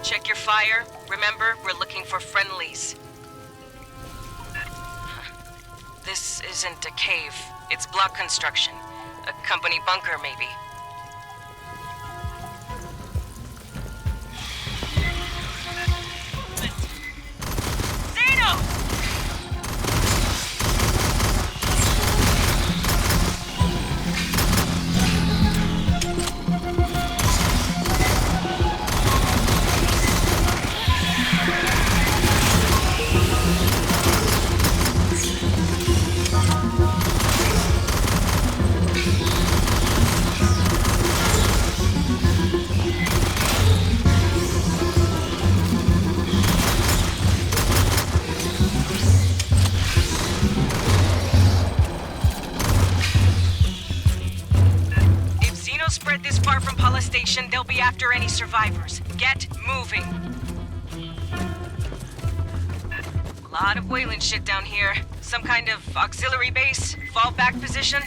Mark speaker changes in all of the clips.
Speaker 1: Check your fire. Remember, we're looking for friendlies. This isn't a cave. It's block construction. A company bunker, maybe. Station, they'll be after any survivors. Get moving. A lot of Wayland shit down here. Some kind of auxiliary base, fallback position.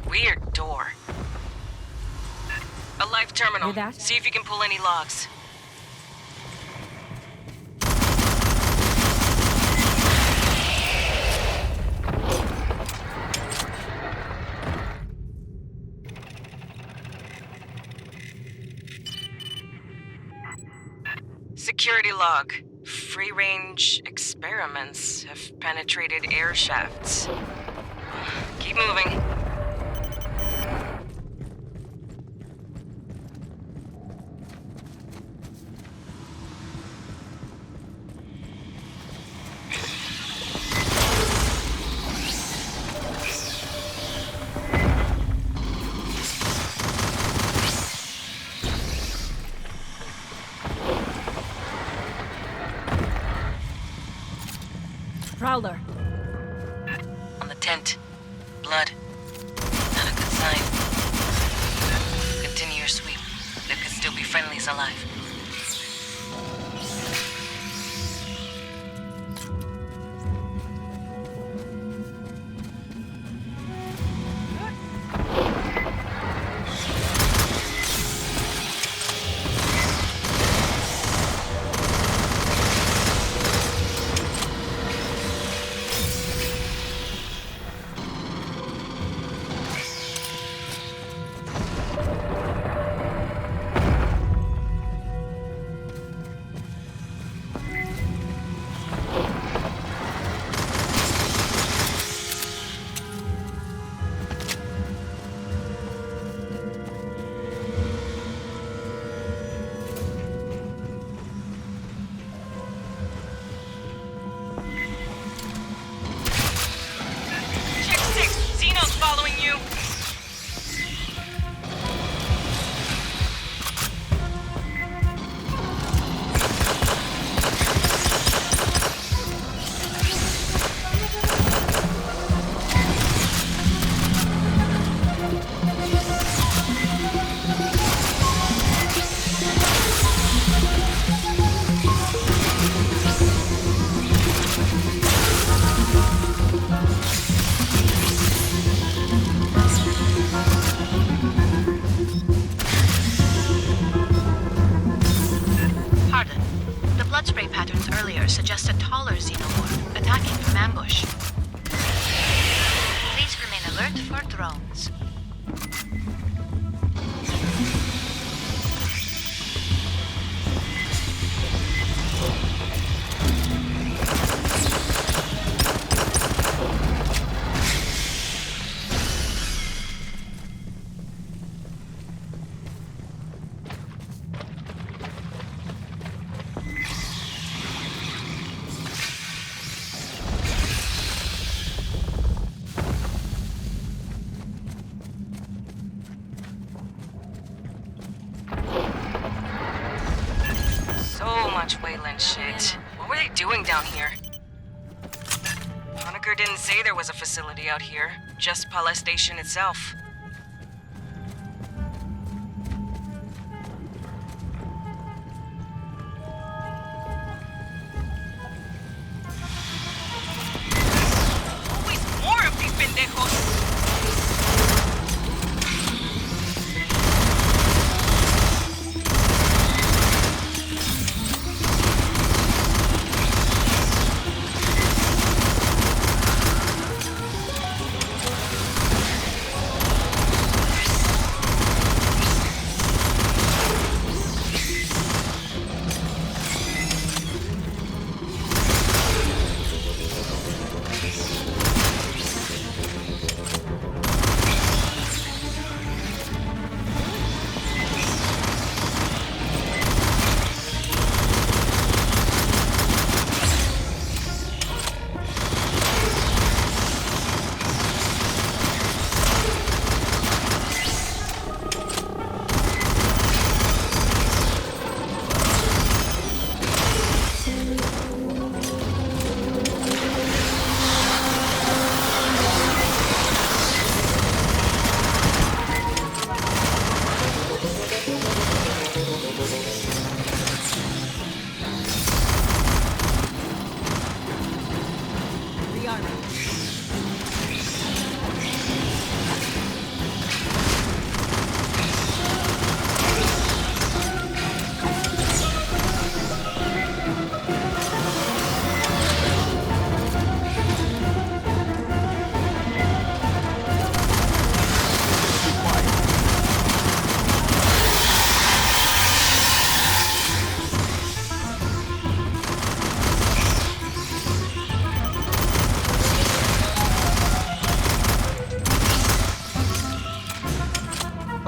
Speaker 1: Weird door. A live terminal. See if you can pull any logs. Security log. Free-range experiments have penetrated air shafts. Keep moving.
Speaker 2: Prowler.
Speaker 1: On the tent. Blood. Not a good sign. Continue your sweep. There could still be friendlies alive.
Speaker 3: Suggest a taller xenomorph attacking from ambush. Please remain alert for drones.
Speaker 1: Shit. What were they doing down here? Honecker didn't say there was a facility out here, just Palais Station itself. Always more of these pendejos!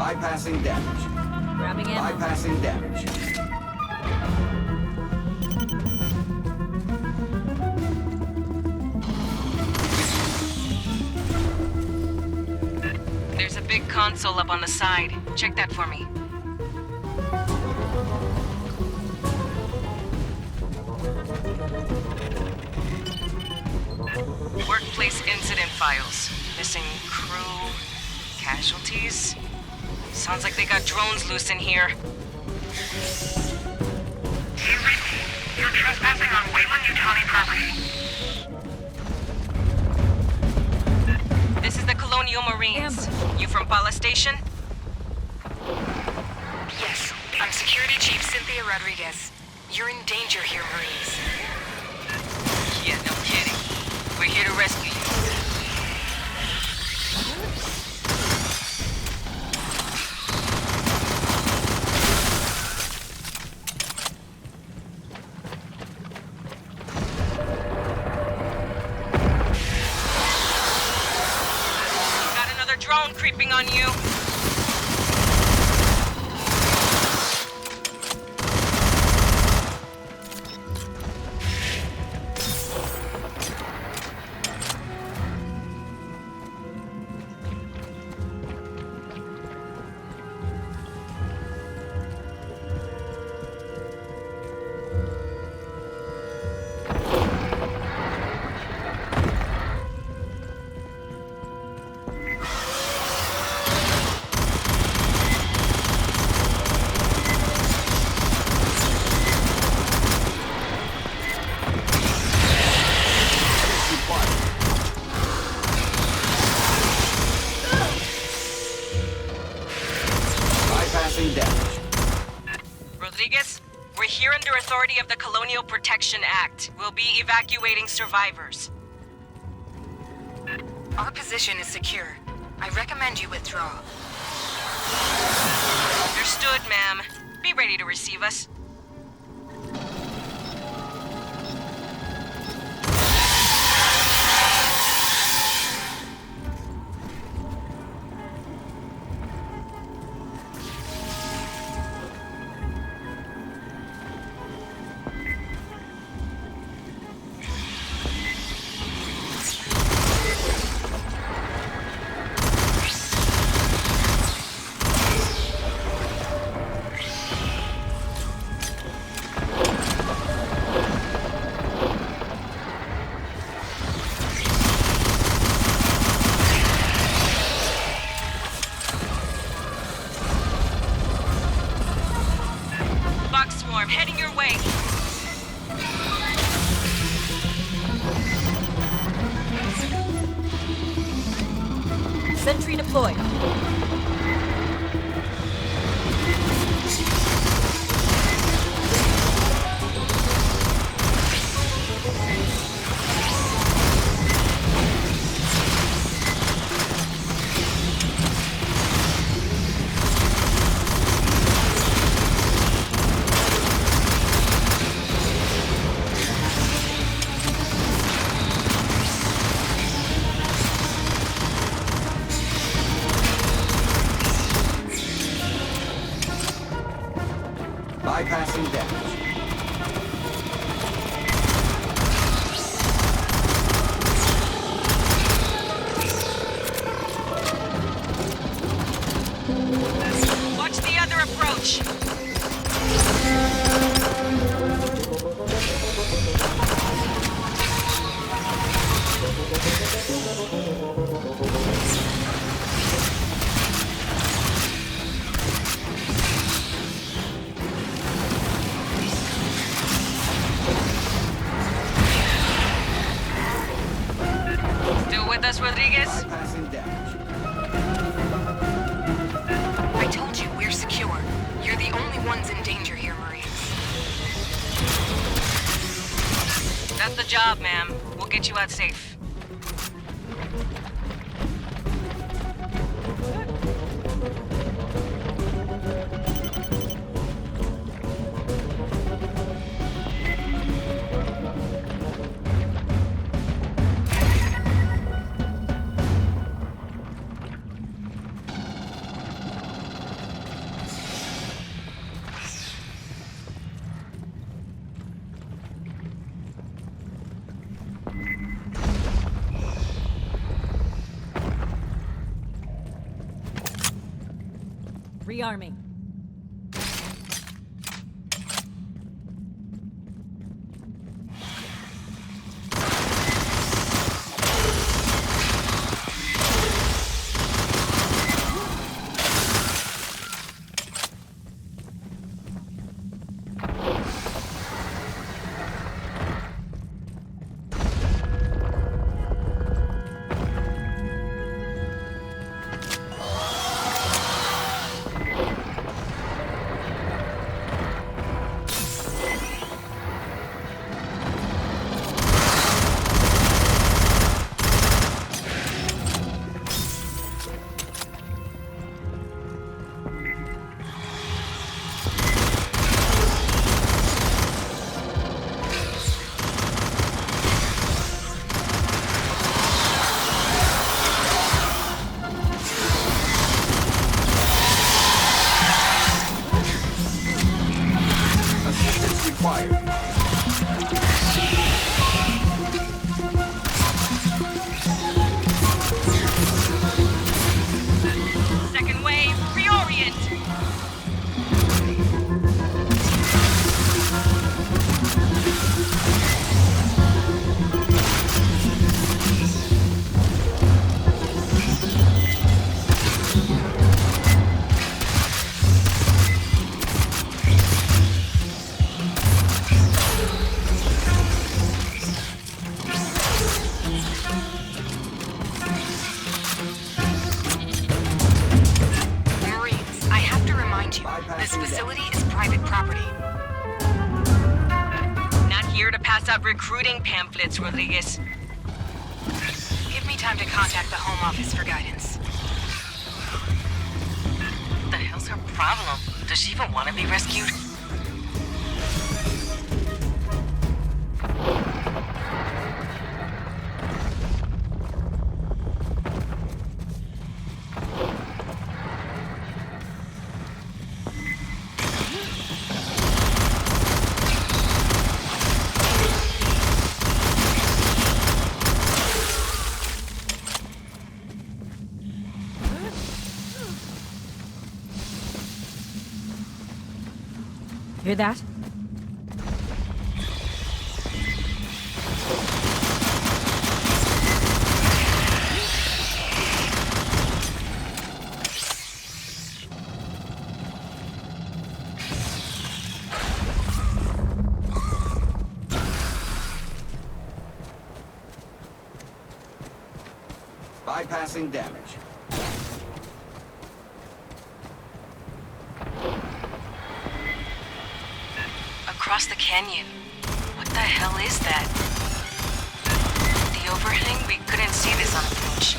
Speaker 2: Bypassing damage.
Speaker 4: Grabbing ammo.
Speaker 2: Bypassing damage.
Speaker 1: There's a big console up on the side. Check that for me. Workplace incident files. Missing crew, casualties. Sounds like they got drones loose in here.
Speaker 5: You're trespassing on Wayland-Yutani property.
Speaker 1: This is the Colonial Marines. You from Pala Station?
Speaker 5: Yes, I'm Security Chief Cynthia Rodriguez. You're in danger here, Marines.
Speaker 1: Yeah, no kidding. We're here to rescue you. Got another drone creeping on you. Rodriguez, we're here under authority of the Colonial Protection Act. We'll be evacuating survivors.
Speaker 5: Our position is secure. I recommend you withdraw.
Speaker 1: Understood, ma'am. Be ready to receive us. Heading your way.
Speaker 4: Sentry deployed.
Speaker 2: Bypassing damage.
Speaker 1: Watch the other approach. Still with us, Rodriguez?
Speaker 2: Bypassing damage.
Speaker 5: I told you we're secure. You're the only ones in danger here, Marines.
Speaker 1: That's the job, ma'am. We'll get you out safe.
Speaker 4: Rearming.
Speaker 1: Second wave, reorient!
Speaker 5: Marines, I have to remind you, this facility is private property.
Speaker 1: Not here to pass out recruiting pamphlets, Rodriguez.
Speaker 5: Give me time to contact the Home Office for guidance.
Speaker 1: What the hell's her problem? Does she even want to be rescued?
Speaker 4: Hear that?
Speaker 2: Bypassing damage.
Speaker 1: Across the canyon. What the hell is that? The overhang? We couldn't see this on approach.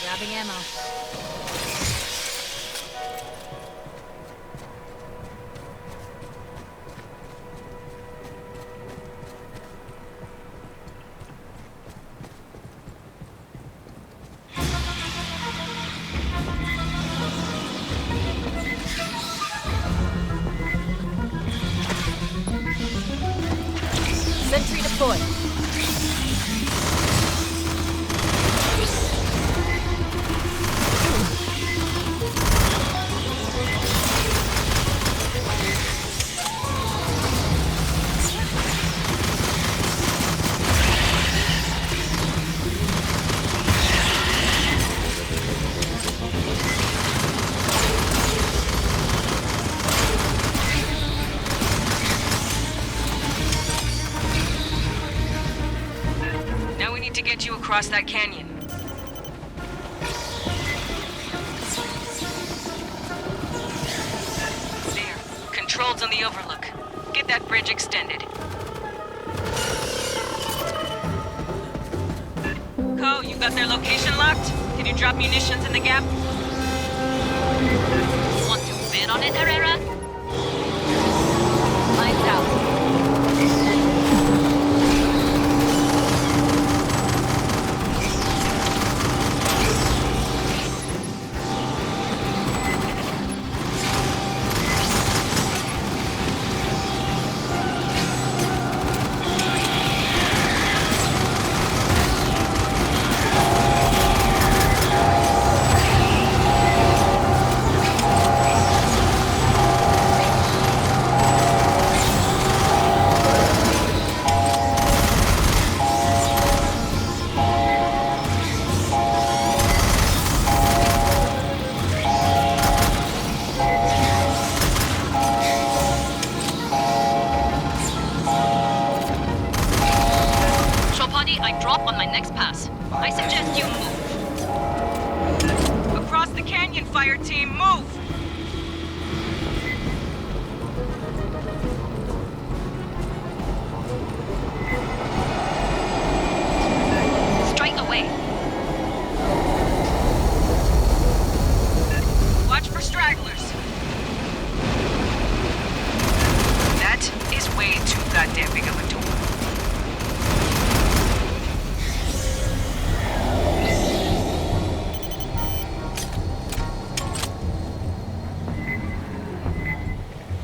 Speaker 4: Grabbing ammo. Sentry deployed.
Speaker 1: Now we need to get you across that canyon. There. Controls on the overlook. Get that bridge extended. Co, you got their location locked? Can you drop munitions in the gap?
Speaker 3: Want to bid on it, Herrera?
Speaker 4: Lights out.
Speaker 3: bypass. I suggest you move.
Speaker 1: Across the canyon, Fireteam, move!
Speaker 3: Straight away.
Speaker 1: Watch for stragglers. That is way too goddamn big of a door.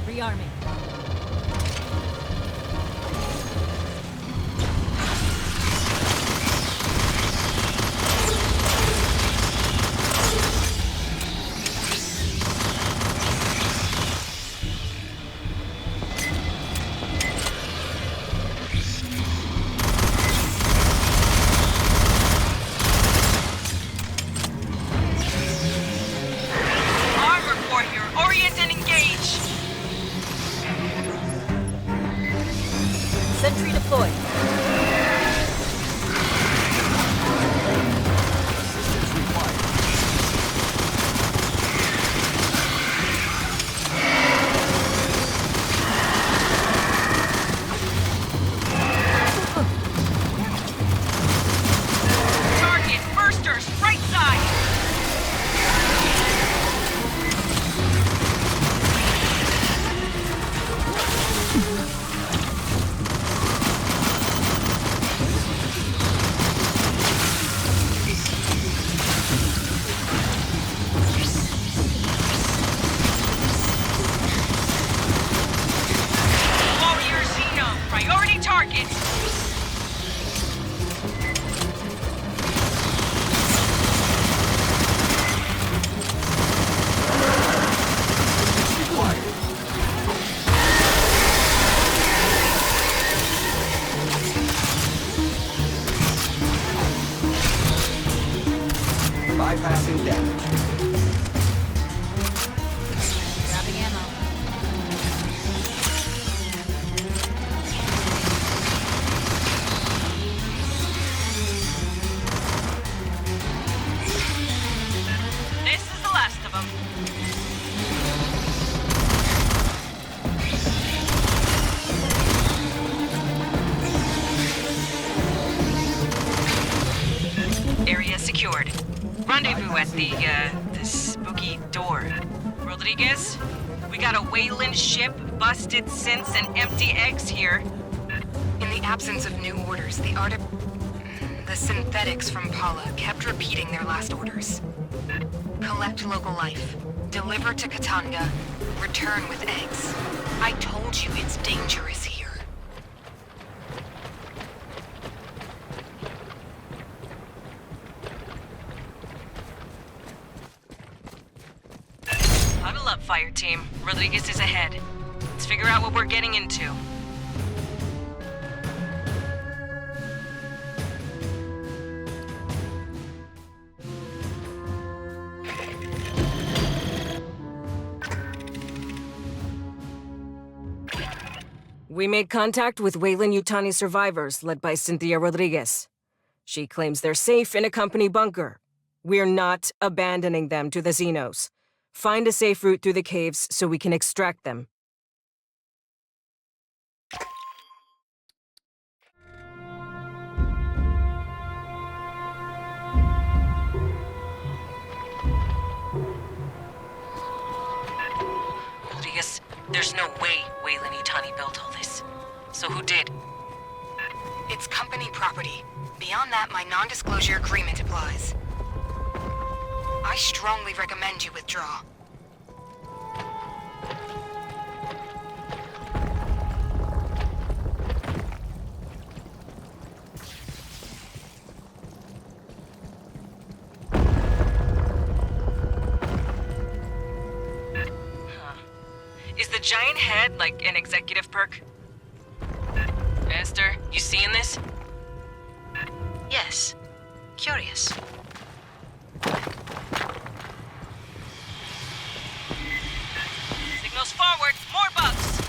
Speaker 3: Rearming.
Speaker 1: Armor core here. Orient and engage.
Speaker 3: Sentry deployed.
Speaker 2: Assistance required.
Speaker 1: Target, bursters, right side. Warrior Xeno, priority target.
Speaker 2: Required. Bypassing damage.
Speaker 3: Grabbing ammo.
Speaker 1: This is the last of them. Area secured. Rendezvous at the spooky door. Rodriguez, we got a Wayland ship, busted synths, and empty eggs here.
Speaker 5: In the absence of new orders, the synthetics from Paula kept repeating their last orders. Collect local life, deliver to Katanga, return with eggs. I told you it's dangerous here.
Speaker 1: Huddle up, Fireteam. Rodriguez is ahead. Let's figure out what we're getting into. We made contact with Weyland-Yutani survivors led by Cynthia Rodriguez. She claims they're safe in a company bunker. We're not abandoning them to the Xenos. Find a safe route through the caves so we can extract them. Rodriguez, there's no way Weyland-Yutani built all this. So who did?
Speaker 5: It's company property. Beyond that, my non-disclosure agreement applies. I strongly recommend you withdraw.
Speaker 1: Is the giant head like an executive perk? Esther, you seeing this?
Speaker 3: Yes. Curious.
Speaker 1: Signals forward, more bugs!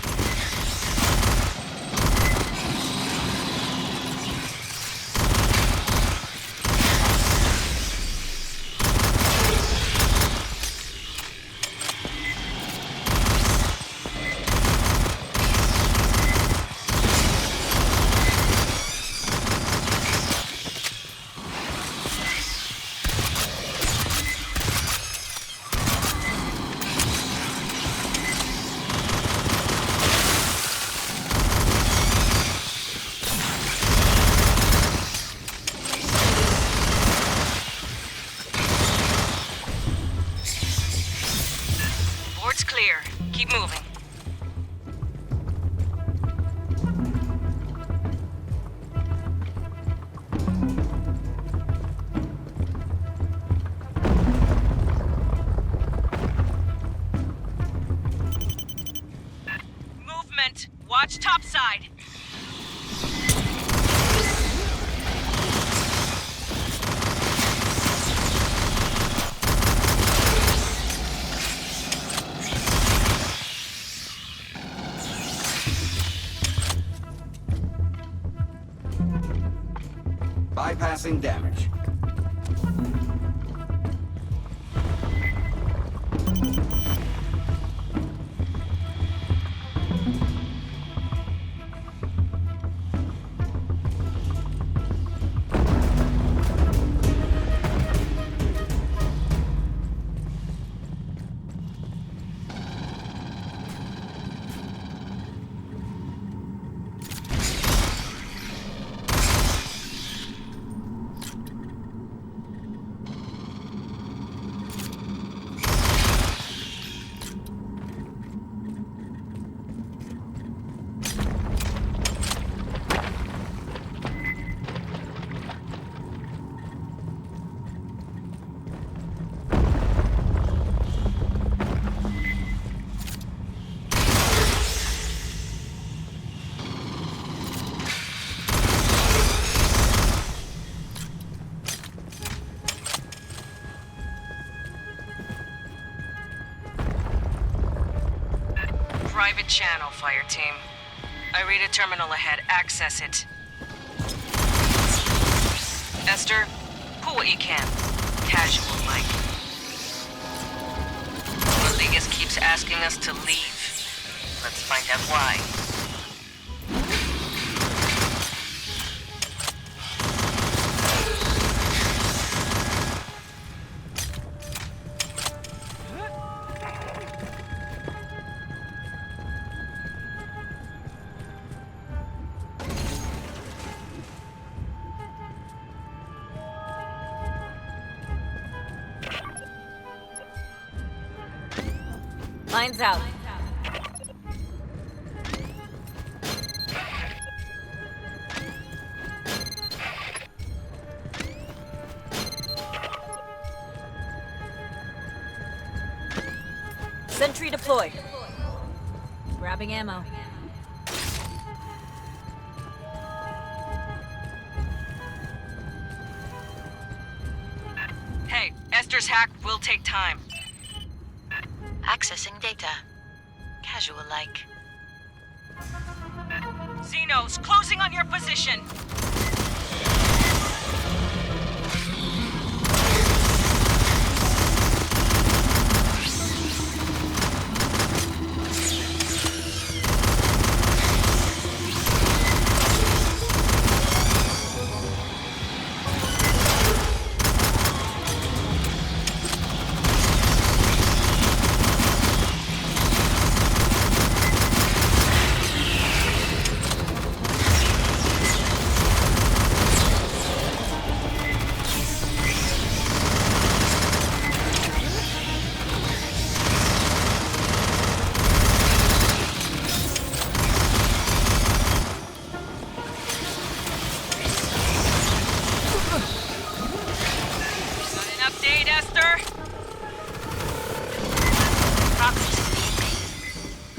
Speaker 1: Watch topside.
Speaker 2: Bypassing damage.
Speaker 1: Private channel, Fireteam. I read a terminal ahead. Access it. Esther, pull what you can. Casual like. Rodriguez keeps asking us to leave. Let's find out why.
Speaker 4: Lines out. Sentry deployed. Grabbing ammo.
Speaker 1: Hey, Esther's hack will take time.
Speaker 3: Accessing data. Casual-like.
Speaker 1: Xenos, closing on your position.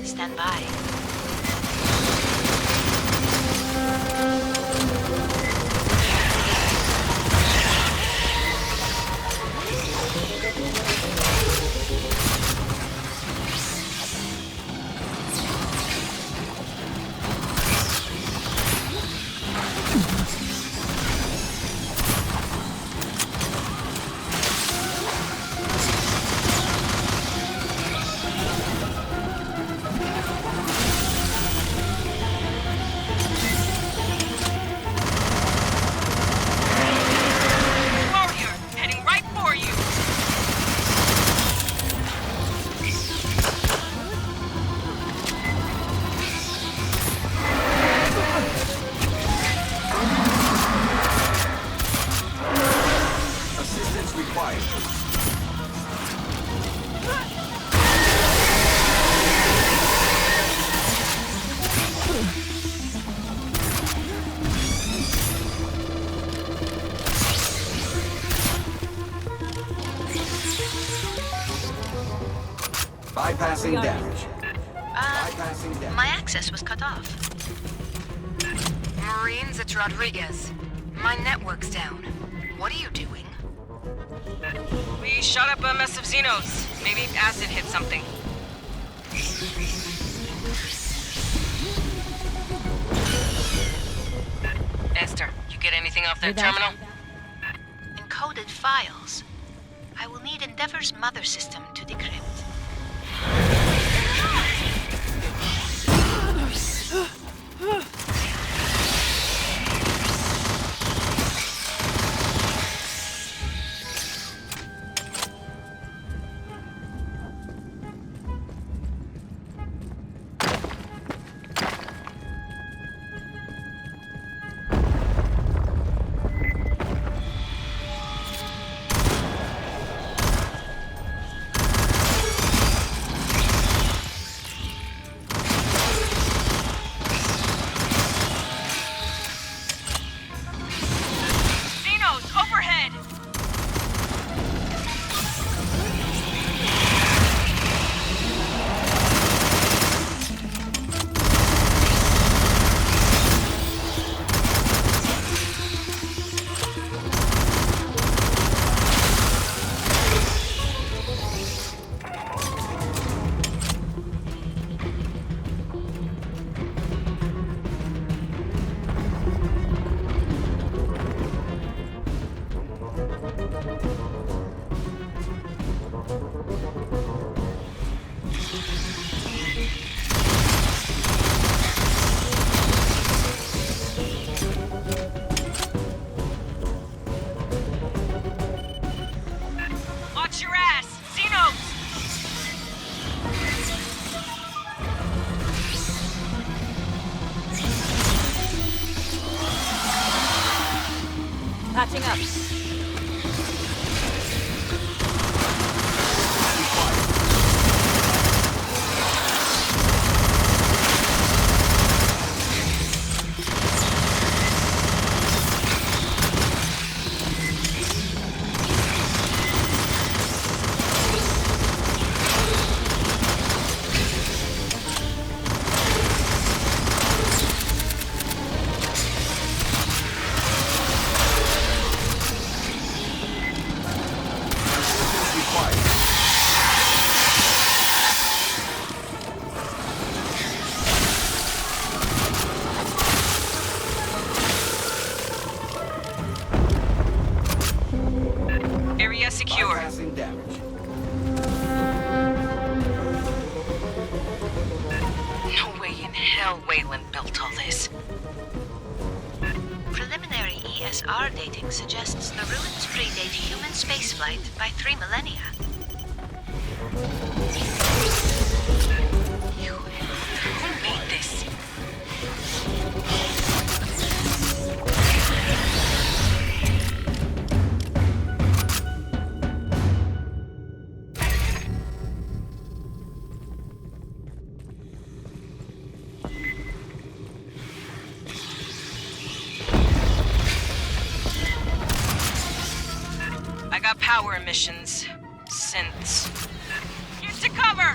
Speaker 3: Stand by. Bypassing damage. Bypassing damage. My access access was cut off.
Speaker 5: Marines, it's Rodriguez. My network's down. What are you doing?
Speaker 1: We shot up a mess of Xenos. Maybe acid hit something. Esther, you get anything off their terminal?
Speaker 3: Encoded files. I will need Endeavor's mother system to decrypt.
Speaker 4: Patching up.
Speaker 1: Secure.
Speaker 2: Bypassing damage.
Speaker 1: No way in hell Wayland built all this.
Speaker 3: Preliminary ESR dating suggests the ruins predate human spaceflight by 3 millennia.
Speaker 1: Who made this? I got power emissions. Synths. Get to cover!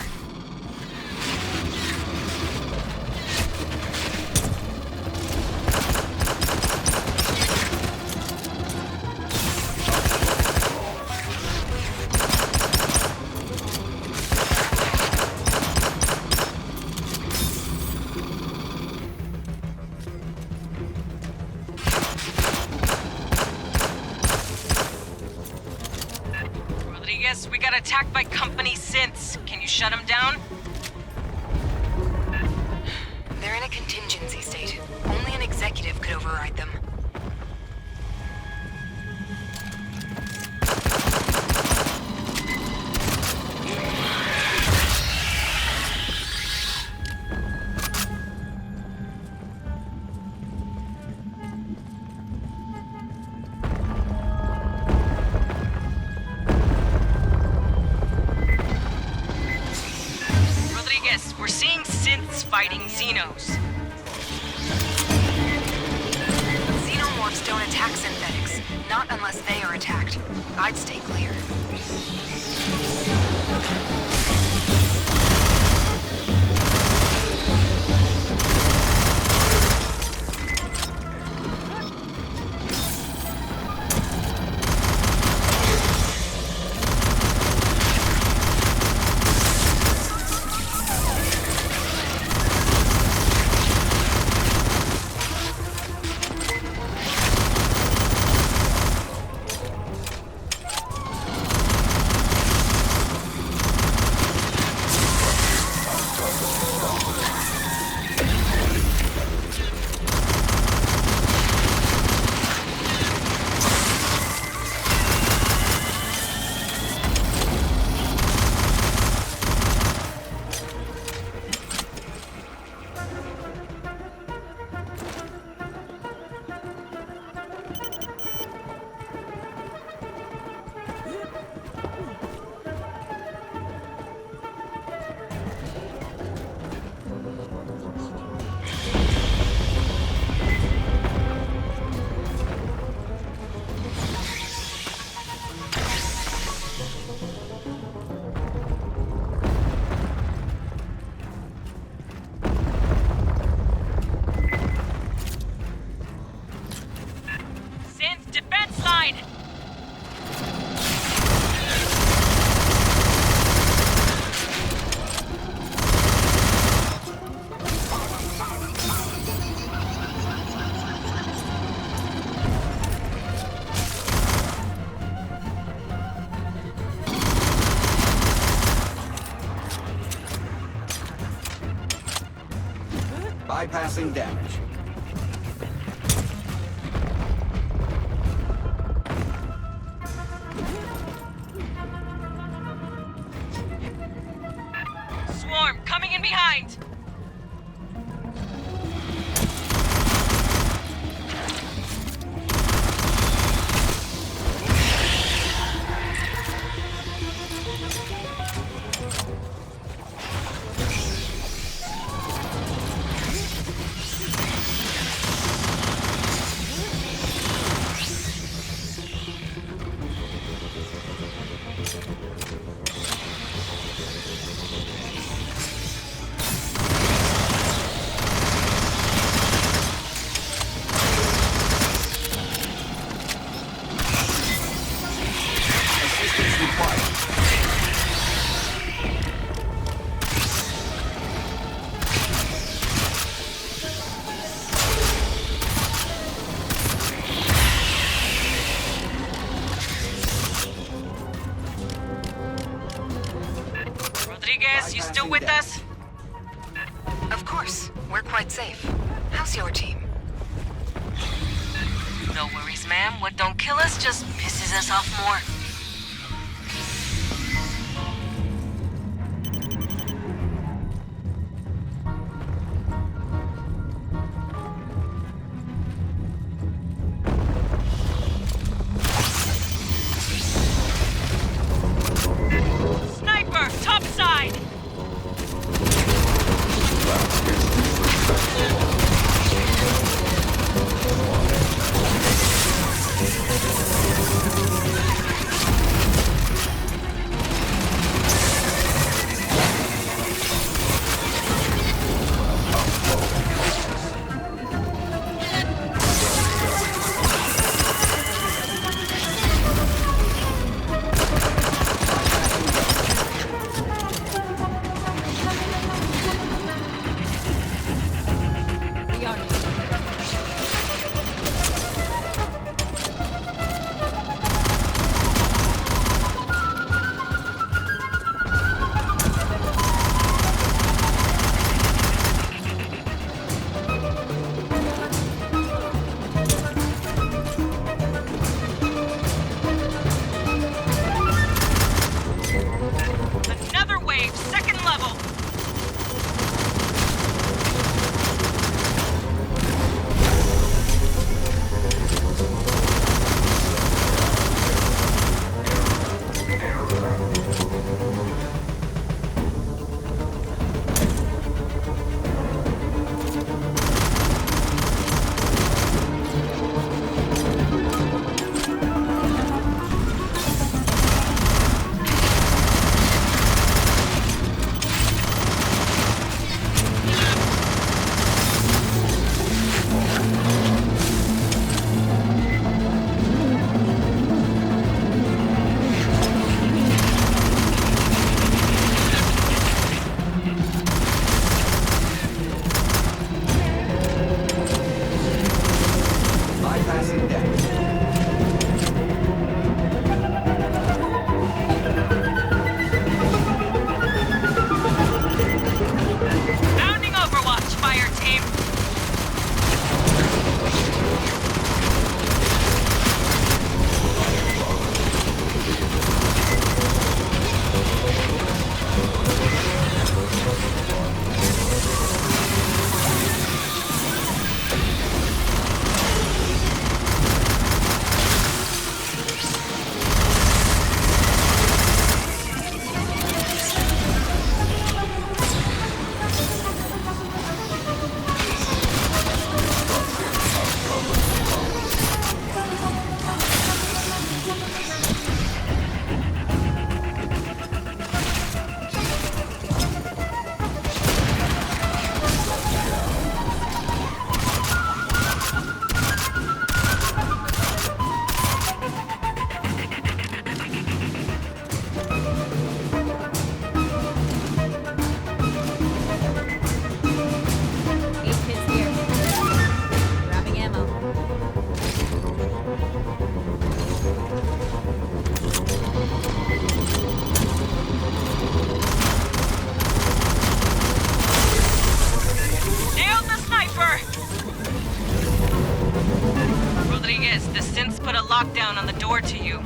Speaker 1: We got attacked by company synths. Can you shut them down?
Speaker 5: They're in a contingency state. Only an executive could override them.
Speaker 1: We're seeing synths fighting Xenos.
Speaker 5: Xenomorphs don't attack synthetics. Not unless they are attacked. I'd stay clear.
Speaker 2: Bypassing damage.
Speaker 1: Swarm, coming in behind! Rodriguez, you still with us?
Speaker 5: Of course. We're quite safe. How's your team?
Speaker 1: No worries, ma'am. What don't kill us just pisses us off more. Sniper, top side! lockdown on the door to you.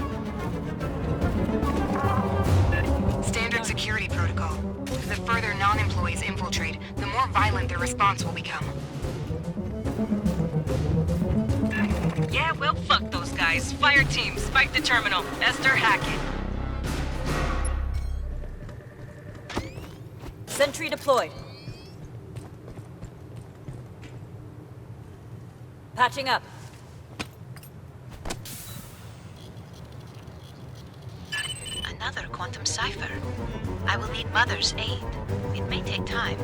Speaker 5: Standard security protocol. The further non-employees infiltrate, the more violent their response will become.
Speaker 1: Yeah, well, fuck those guys. Fireteam, spike the terminal. Esther, hack it.
Speaker 4: Sentry deployed. Patching up.
Speaker 3: Another quantum cipher. I will need Mother's aid. It may take time.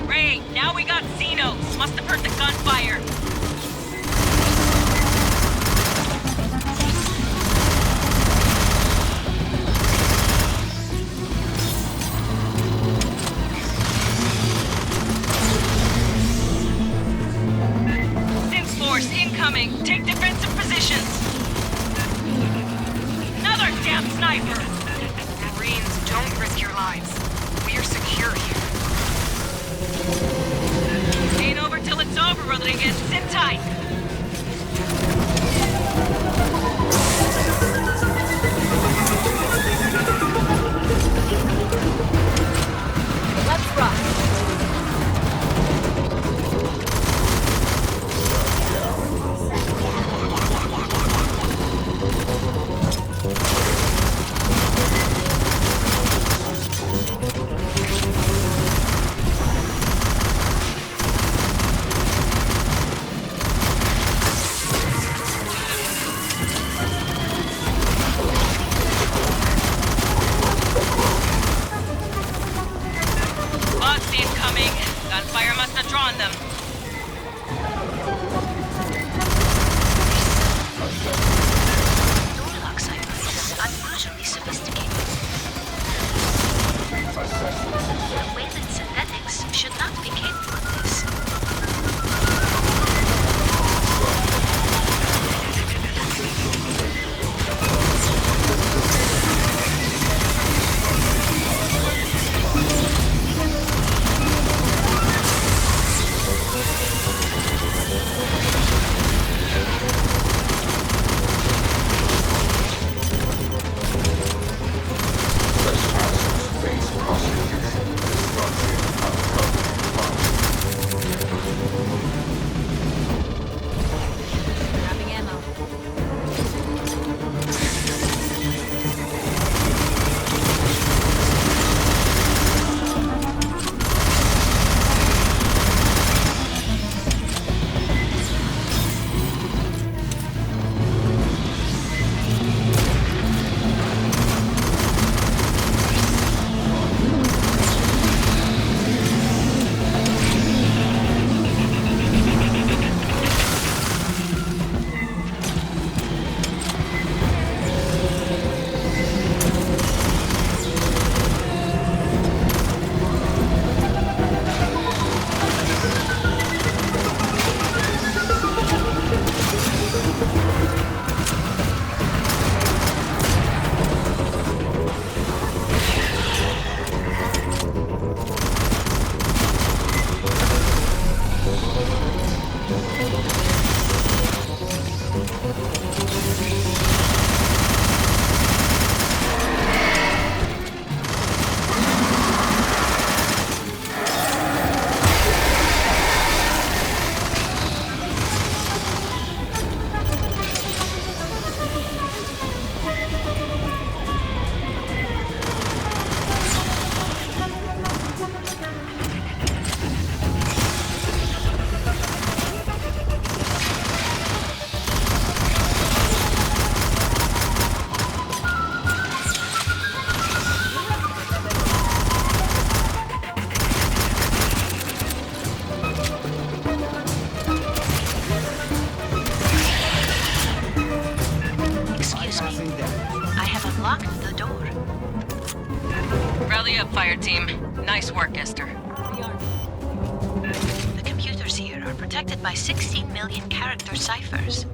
Speaker 1: Ray, now we got Xenos. Must have heard the gunfire. Incoming! Take defensive positions! Another damn sniper!
Speaker 5: Marines, don't risk your lives. We are secure here.
Speaker 1: Ain't over till it's over, Rodriguez. Sit tight!
Speaker 4: Let's rock.
Speaker 1: Rally up, Fireteam. Nice work, Esther.
Speaker 3: The computers here are protected by 16 million character ciphers.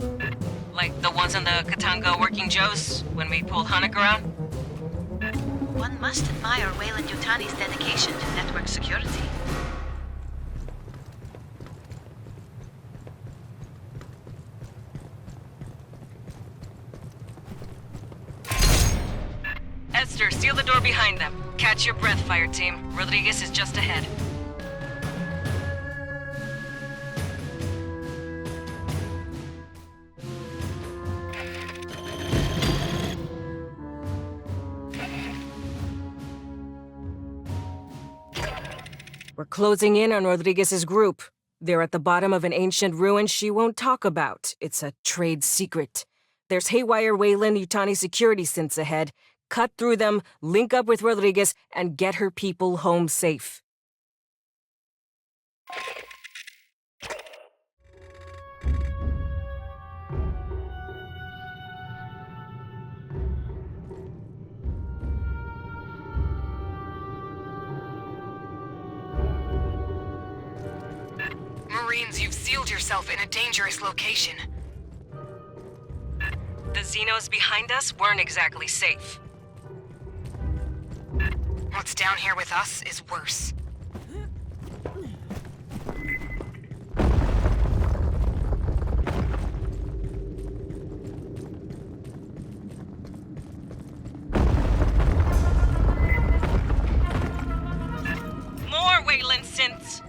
Speaker 1: Like the ones on the Katanga Working Joes when we pulled Hunnick around?
Speaker 3: One must admire Weyland-Yutani's dedication to network security.
Speaker 1: behind them. Catch your breath, Fireteam. Rodriguez is just ahead. We're closing in on Rodriguez's group. They're at the bottom of an ancient ruin she won't talk about. It's a trade secret. There's haywire Weyland-Yutani security synths ahead. Cut through them, link up with Rodriguez, and get her people home safe.
Speaker 5: Marines, you've sealed yourself in a dangerous location.
Speaker 1: The Xenos behind us weren't exactly safe.
Speaker 5: What's down here with us is worse.
Speaker 1: More Weyland synths!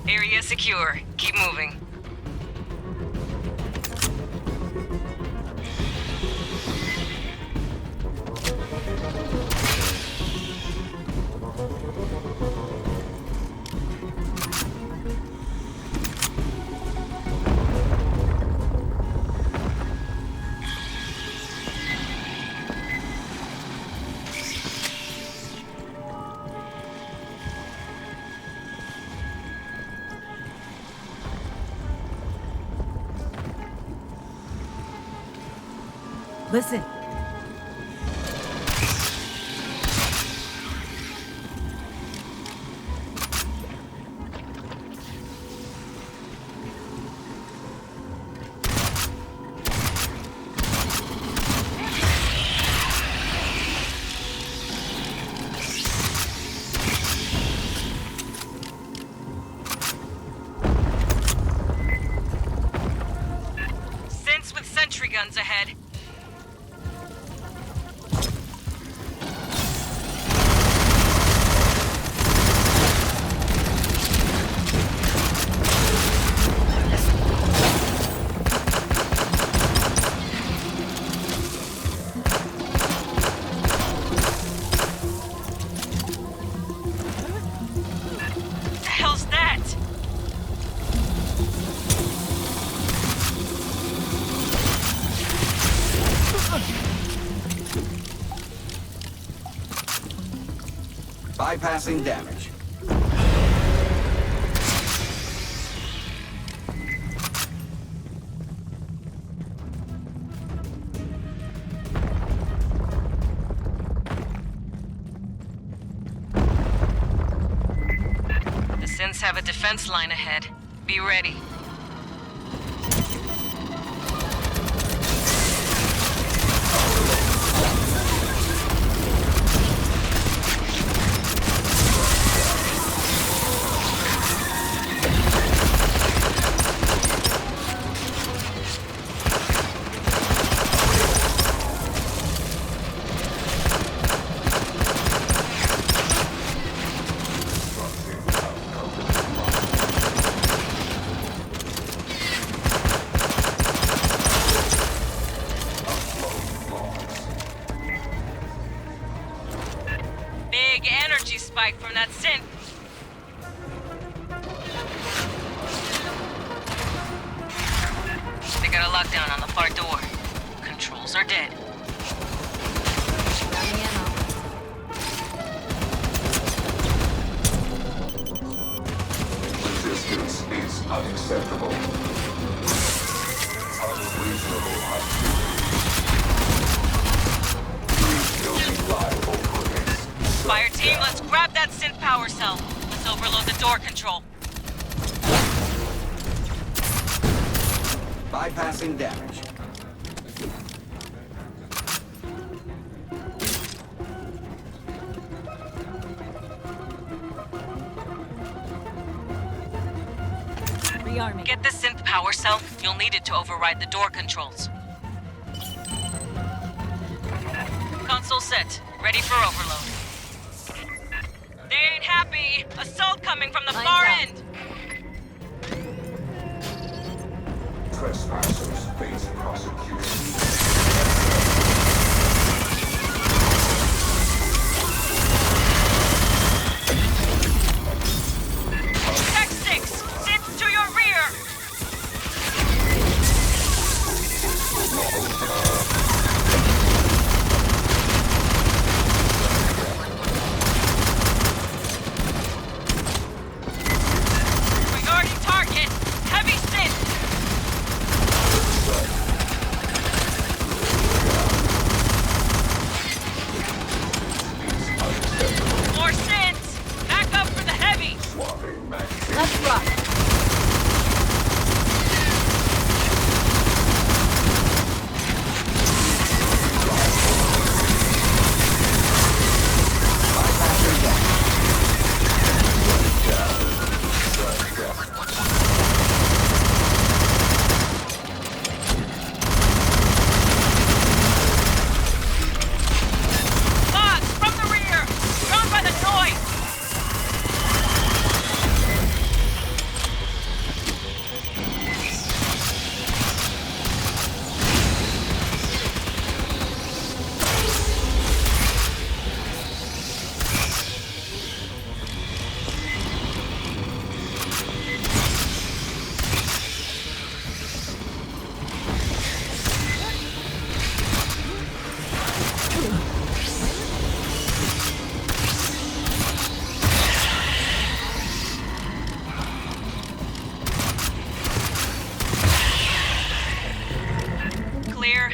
Speaker 1: Area secure. Keep moving.
Speaker 4: Listen.
Speaker 1: Synths with sentry guns ahead.
Speaker 2: Bypassing damage.
Speaker 1: The synths have a defense line ahead. Be ready. Spike from that synth. They got a lockdown on the far door. Controls are dead.
Speaker 6: Resistance is unacceptable. Unreasonable hostility. We will be liable for this.
Speaker 1: Fireteam, let's grab that synth power cell. Let's overload the door control.
Speaker 2: Bypassing damage.
Speaker 4: Rearming.
Speaker 1: Get the synth power cell. You'll need it to override the door controls. Console set. Ready for overload. They ain't happy! Assault coming from the far end!
Speaker 6: Trespassers face prosecution.
Speaker 1: Tech 6! Synths to your rear! Priority target! Heavy synth! More synths! Back up for the heavy!
Speaker 4: Let's rock.
Speaker 1: Bots from the rear! Drawn by the noise! Clear.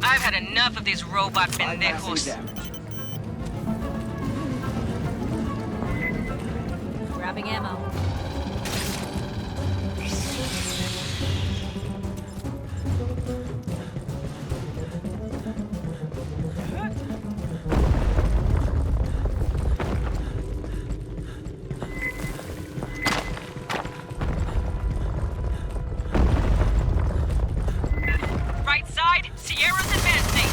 Speaker 1: I've had enough of these robot
Speaker 2: Bypassing
Speaker 1: pendejos.
Speaker 2: damage.
Speaker 4: Grabbing ammo.
Speaker 1: Right side, Sierra's advancing.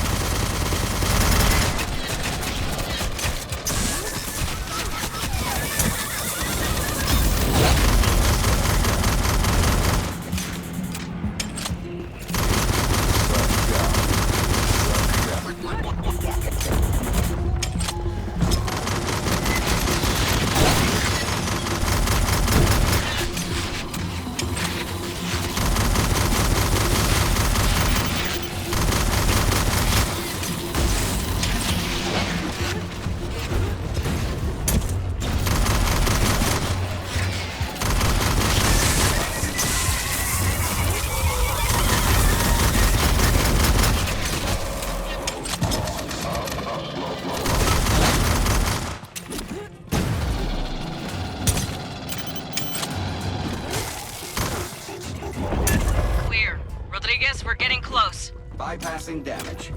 Speaker 1: We're getting close.
Speaker 2: Bypassing damage.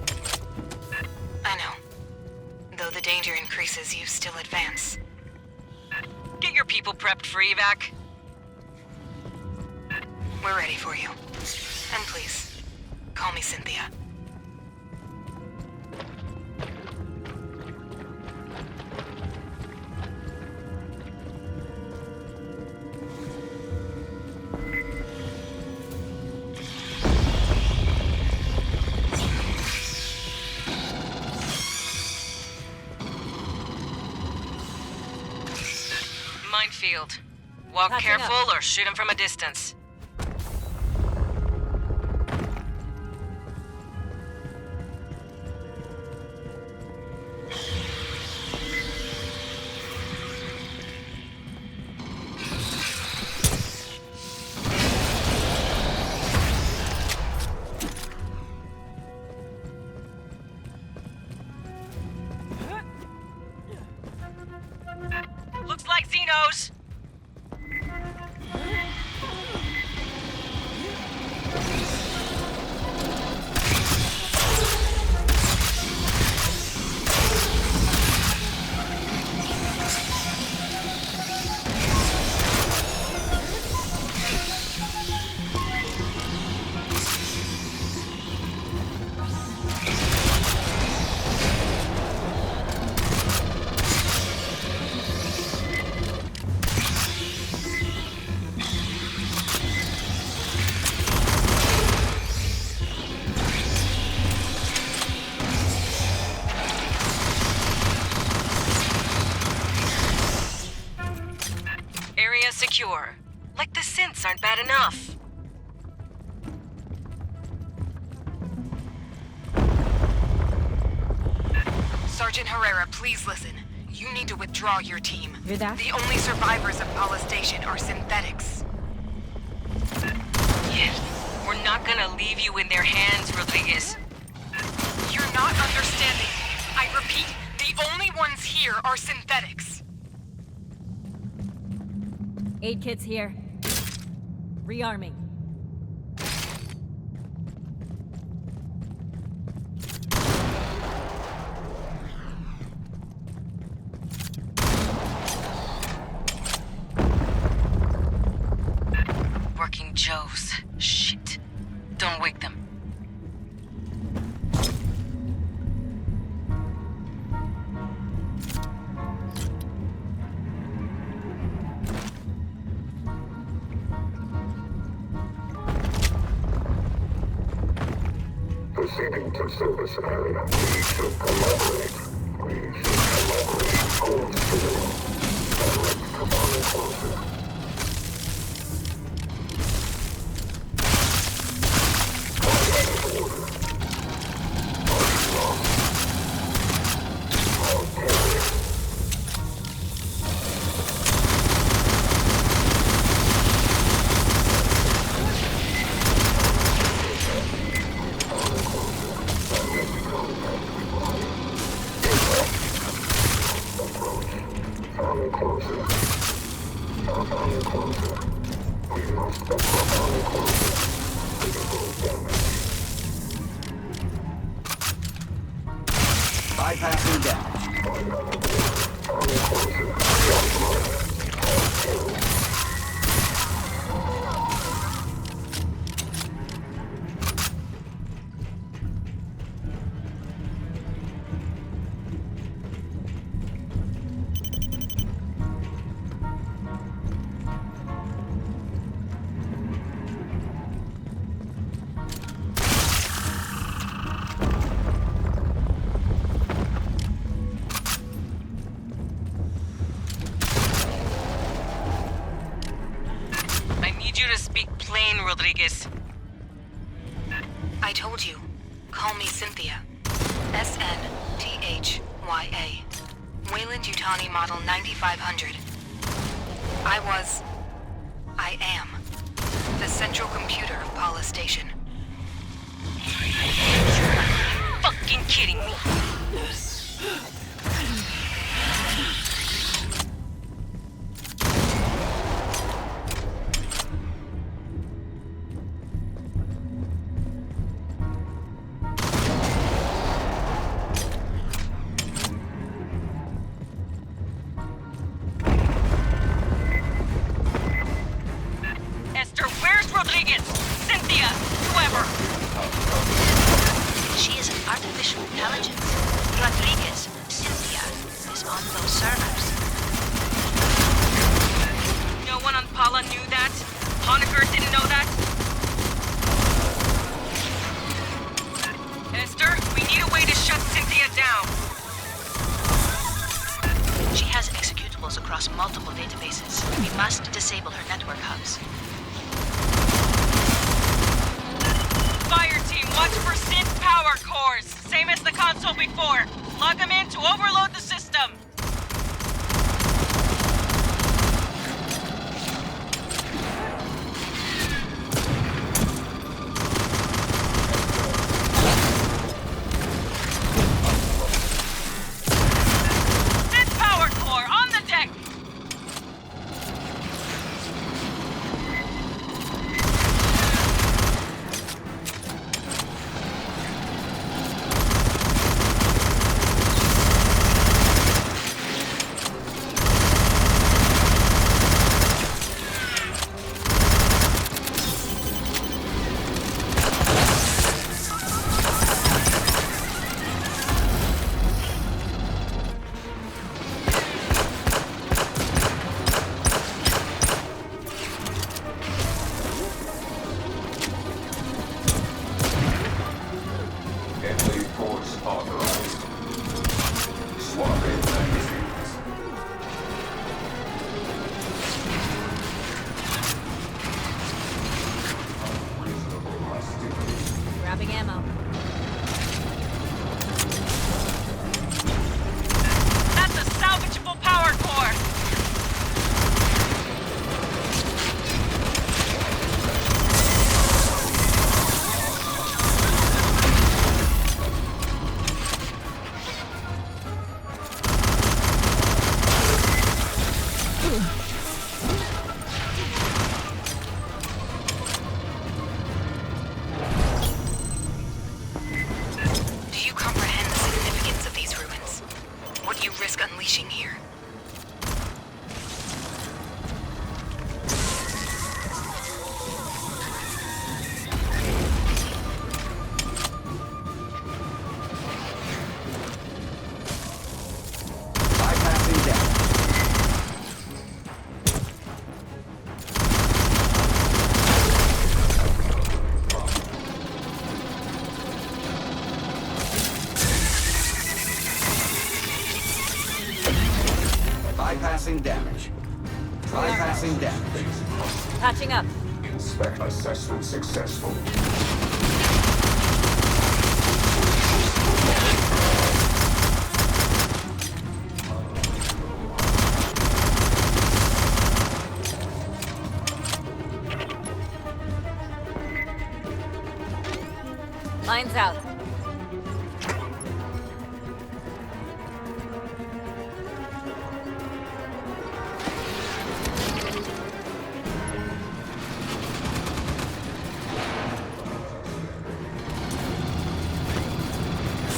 Speaker 5: I know. Though the danger increases, you still advance.
Speaker 1: Get your people prepped for evac.
Speaker 5: We're ready for you. And please, call me Cynthia.
Speaker 1: Minefield. Walk
Speaker 4: Patching
Speaker 1: careful
Speaker 4: up.
Speaker 1: or shoot him from a distance. Looks like Xenos! Area secure. Like the synths aren't bad enough.
Speaker 5: Sergeant Herrera, please listen. You need to withdraw your team.
Speaker 4: Hear that?
Speaker 5: The only survivors of Paula Station are synthetics.
Speaker 1: Yes. We're not gonna leave you in their hands, Rodriguez.
Speaker 5: You're not understanding. I repeat, the only ones here are synthetics.
Speaker 4: Aid kits here. Rearming.
Speaker 1: Working Joes. Shit. Don't wake them.
Speaker 6: Proceeding to service area. We should collaborate. We should collaborate. Hold still. Direct command closer.
Speaker 2: Bypassing damage.
Speaker 1: Rodriguez.
Speaker 5: I told you. Call me Cynthia. SNTHYA. Weyland-Yutani Model 9500. I am the central computer of Paula Station.
Speaker 1: You're fucking kidding me. Rodriguez! Cynthia! Whoever!
Speaker 3: She is an artificial intelligence. Rodriguez, Cynthia, is on those servers.
Speaker 1: No one on Pala knew that? Honecker didn't know that? Esther, we need a way to shut Cynthia down.
Speaker 3: She has executables across multiple databases. We must disable her network hubs.
Speaker 1: Fireteam, watch for synth power cores. Same as the console before. Log them in to overload the system. Synth power core on the deck.
Speaker 4: Grabbing ammo.
Speaker 1: That's a salvageable power core.
Speaker 5: Do you comprehend the significance of these ruins? What you risk unleashing here?
Speaker 2: Bypassing damage. Bypassing damage. Bypassing damage.
Speaker 4: Patching up.
Speaker 6: Inspect assessment successful.
Speaker 4: Lines out.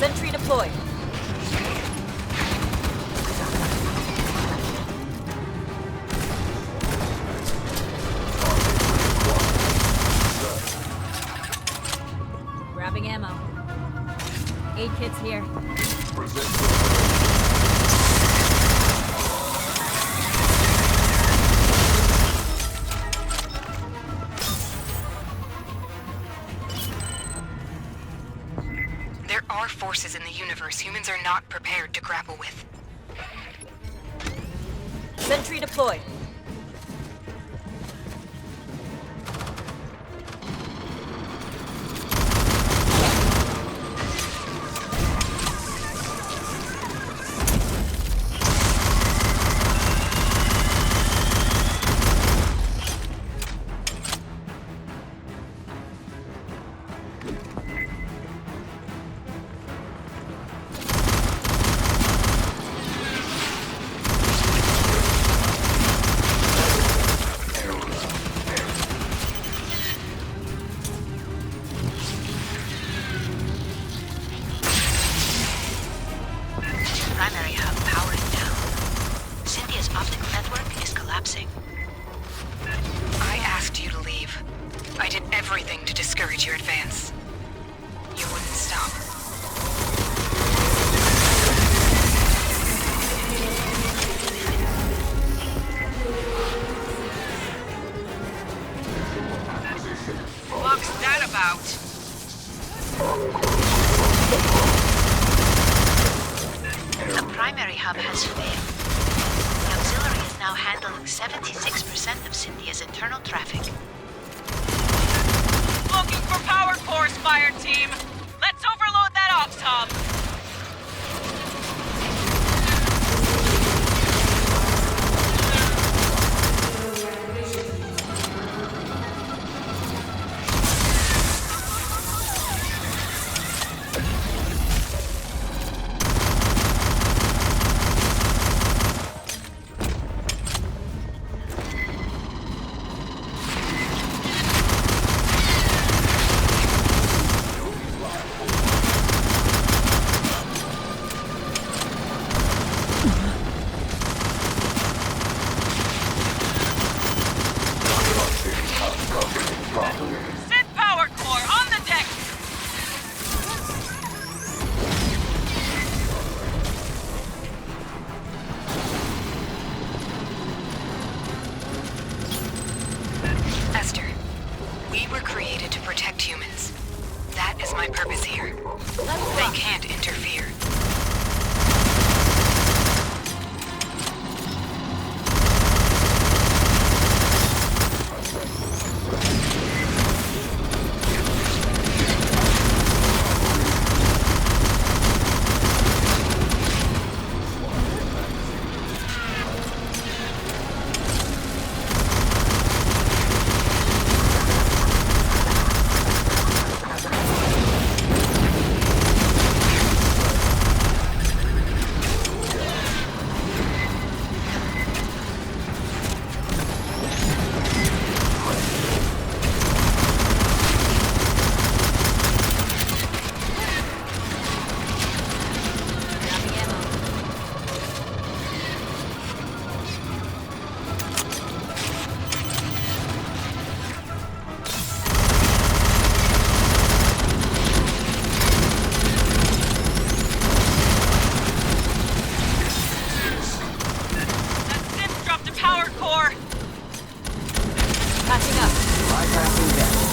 Speaker 4: Sentry deployed. Grabbing ammo. Aid kits here.
Speaker 5: There are forces in the universe humans are not prepared to grapple with.
Speaker 4: Sentry deployed.
Speaker 3: Primary hub powering down. Cynthia's optical network is collapsing.
Speaker 5: I asked you to leave. I did everything to discourage your advance. You wouldn't stop.
Speaker 3: What's that about? The primary hub has failed. The auxiliary is now handling 76% of Cynthia's internal traffic.
Speaker 7: Looking for power cores, Fireteam! Let's overload that ops hub! Synth power core on the deck!
Speaker 5: Esther, we were created to protect humans. That is my purpose here. They can't interfere.
Speaker 7: That synth dropped a power core!
Speaker 4: Patching up.
Speaker 2: Bypassing damage.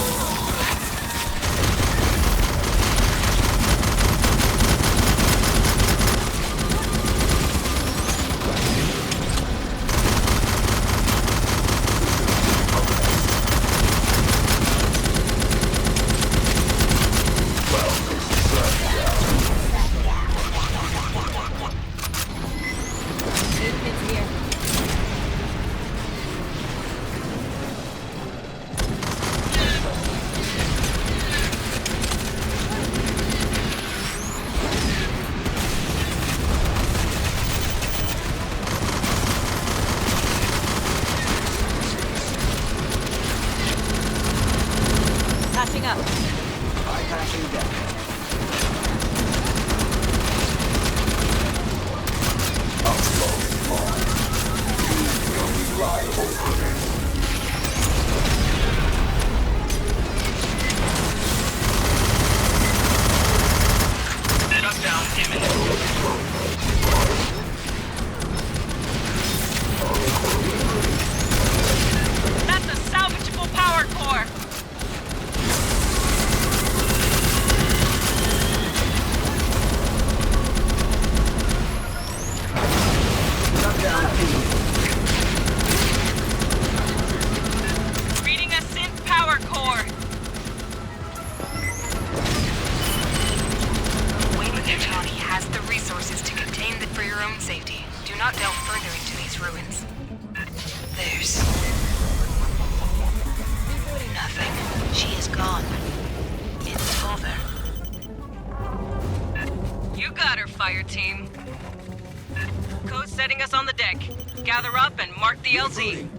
Speaker 4: Eight kids here. Patching up.
Speaker 2: Bypassing damage.
Speaker 7: Shutdown imminent. That's a salvageable power core!
Speaker 2: Shutdown imminent.
Speaker 7: Reading a synth power core!
Speaker 5: Yutani has the resources to contain them for your own safety. Do not delve further into these ruins. There's nothing.
Speaker 3: She is gone. It's over.
Speaker 7: You got her, Fireteam. Code setting us on the deck. Gather up and mark the LZ.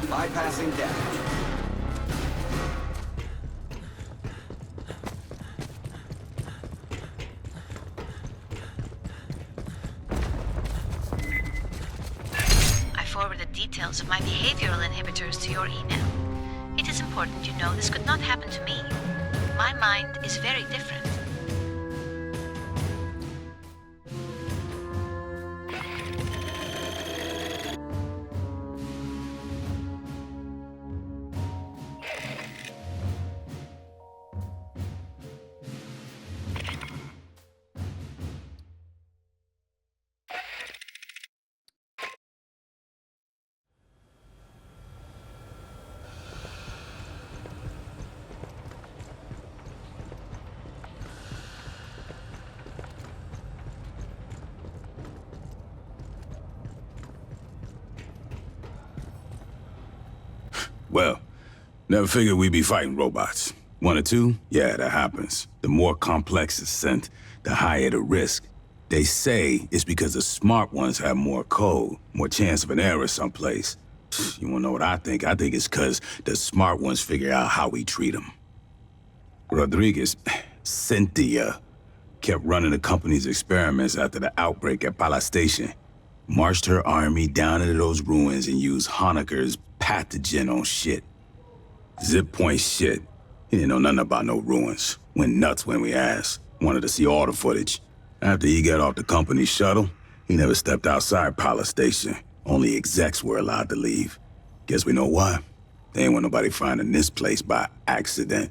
Speaker 2: Bypassing damage.
Speaker 3: forwarded details of my behavioral inhibitors to your email. It is important you know this could not happen to me. My mind is very different.
Speaker 8: Well, never figured we'd be fighting robots. One or two? Yeah, that happens. The more complex the scent, the higher the risk. They say it's because the smart ones have more code, more chance of an error someplace. You wanna know what I think? I think it's because the smart ones figure out how we treat them. Cynthia, kept running the company's experiments after the outbreak at Pala Station. Marched her army down into those ruins and used Honecker's pathogen on shit. Zip point shit. He didn't know nothing about no ruins. Went nuts when we asked. Wanted to see all the footage. After he got off the company shuttle, he never stepped outside Pala Station. Only execs were allowed to leave. Guess we know why. They ain't want nobody finding this place by accident.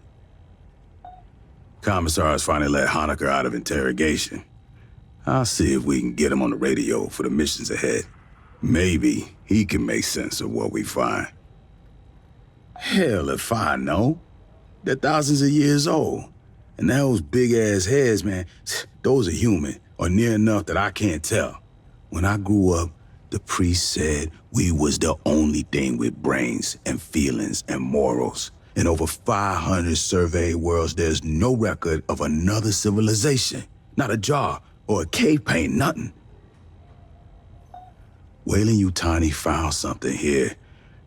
Speaker 8: Commissars finally let Honecker out of interrogation. I'll see if we can get him on the radio for the missions ahead. Maybe he can make sense of what we find. Hell if I know. They're thousands of years old. And those big-ass heads, man, those are human, or near enough that I can't tell. When I grew up, the priest said we was the only thing with brains and feelings and morals. In over 500 surveyed worlds, there's no record of another civilization. Not a jar or a cave paint, nothing. Weyland-Yutani found something here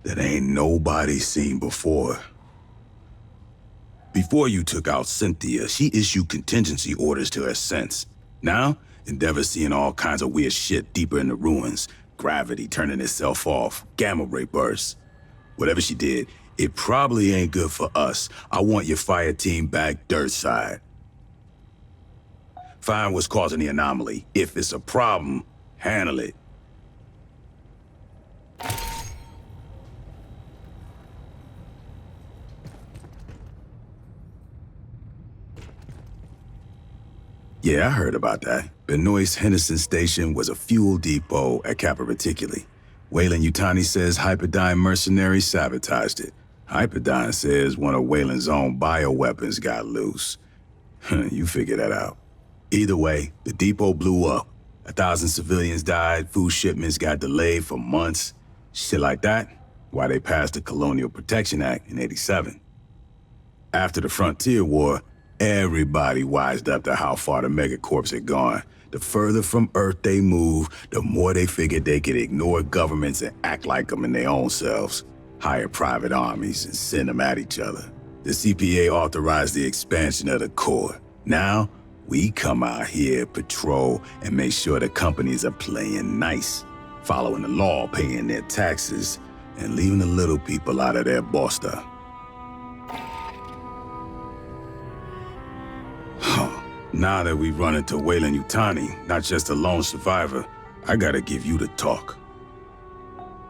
Speaker 8: that ain't nobody seen before. Before you took out Cynthia, she issued contingency orders to her sense. Now, Endeavor's seeing all kinds of weird shit deeper in the ruins. Gravity turning itself off, gamma ray bursts. Whatever she did, it probably ain't good for us. I want your fire team back dirt side. Find what's causing the anomaly. If it's a problem, handle it. Yeah, I heard about that. Benoist Henderson Station was a fuel depot at Kappa Reticuli. Weyland-Yutani says Hyperdyne mercenaries sabotaged it. Hyperdyne says one of Weyland's own bioweapons got loose. You figure that out. Either way, the depot blew up. 1,000 civilians died, food shipments got delayed for months. Shit like that, why they passed the Colonial Protection Act in '87. After the Frontier War, everybody wised up to how far the megacorps had gone. The further from Earth they moved, the more they figured they could ignore governments and act like them in their own selves. Hire private armies and send them at each other. The CPA authorized the expansion of the Corps. Now, we come out here, patrol, and make sure the companies are playing nice, following the law, paying their taxes, and leaving the little people out of their bosta. Now that we've run into Weyland-Yutani, not just a lone survivor, I gotta give you the talk.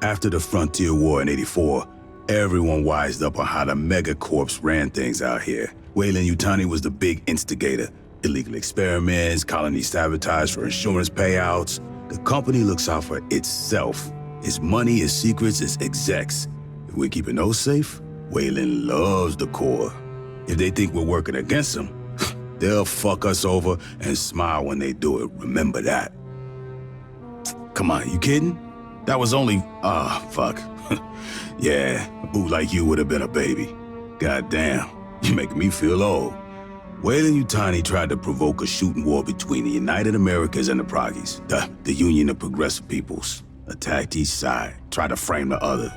Speaker 8: After the Frontier War in '84, everyone wised up on how the megacorps ran things out here. Weyland-Yutani was the big instigator. Illegal experiments, colony sabotage for insurance payouts. The company looks out for itself. Its money, its secrets, its execs. If we're keeping those safe, Weyland loves the Corps. If they think we're working against them, they'll fuck us over and smile when they do it. Remember that. Come on, you kidding? That was only... fuck. Yeah, a boot like you would have been a baby. Goddamn, you're making me feel old. Weyland-Yutani tried to provoke a shooting war between the United Americas and the Proggies, the Union of Progressive Peoples. Attacked each side, tried to frame the other.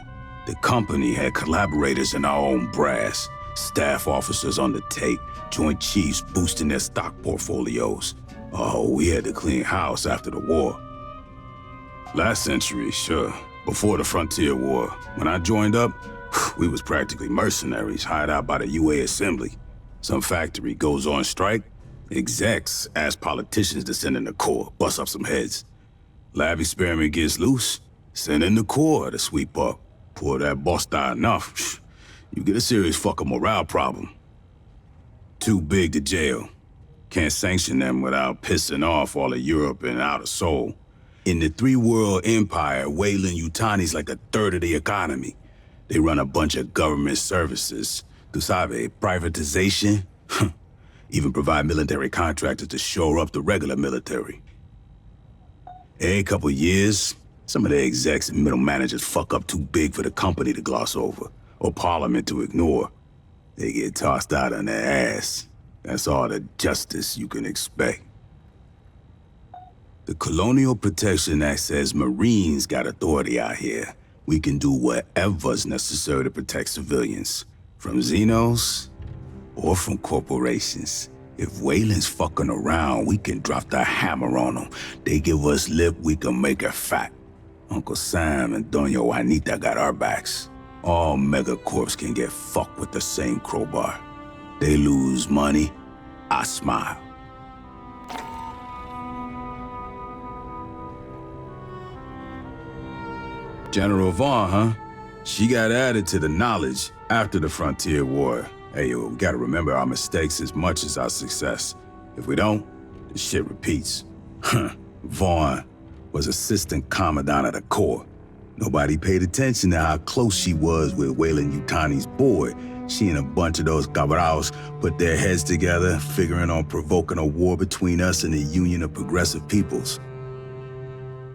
Speaker 8: The company had collaborators in our own brass, staff officers on the take, Joint Chiefs boosting their stock portfolios. Oh, we had to clean house after the war. Last century, sure. Before the Frontier War, when I joined up, we was practically mercenaries hired out by the UA Assembly. Some factory goes on strike, execs ask politicians to send in the Corps, bust up some heads. Lab experiment gets loose, send in the Corps to sweep up. Pour that bust out enough, you get a serious fucking morale problem. Too big to jail. Can't sanction them without pissing off all of Europe and Outer Soul. In the three-world empire, Weyland-Yutani's like a third of the economy. They run a bunch of government services. Tu sabe, privatization? Even provide military contractors to shore up the regular military. Every couple years, some of the execs and middle managers fuck up too big for the company to gloss over, or Parliament to ignore. They get tossed out on their ass. That's all the justice you can expect. The Colonial Protection Act says Marines got authority out here. We can do whatever's necessary to protect civilians, from Xenos or from corporations. If Weyland's fucking around, we can drop the hammer on them. They give us lip, we can make it fat. Uncle Sam and Doña Juanita got our backs. All megacorps can get fucked with the same crowbar. They lose money, I smile. General Vaughn, huh? She got added to the knowledge after the Frontier War. Hey, yo, we gotta remember our mistakes as much as our success. If we don't, the shit repeats. Vaughn was assistant commandant of the Corps. Nobody paid attention to how close she was with Weyland-Yutani's boy. She and a bunch of those cabals put their heads together, figuring on provoking a war between us and the Union of Progressive Peoples.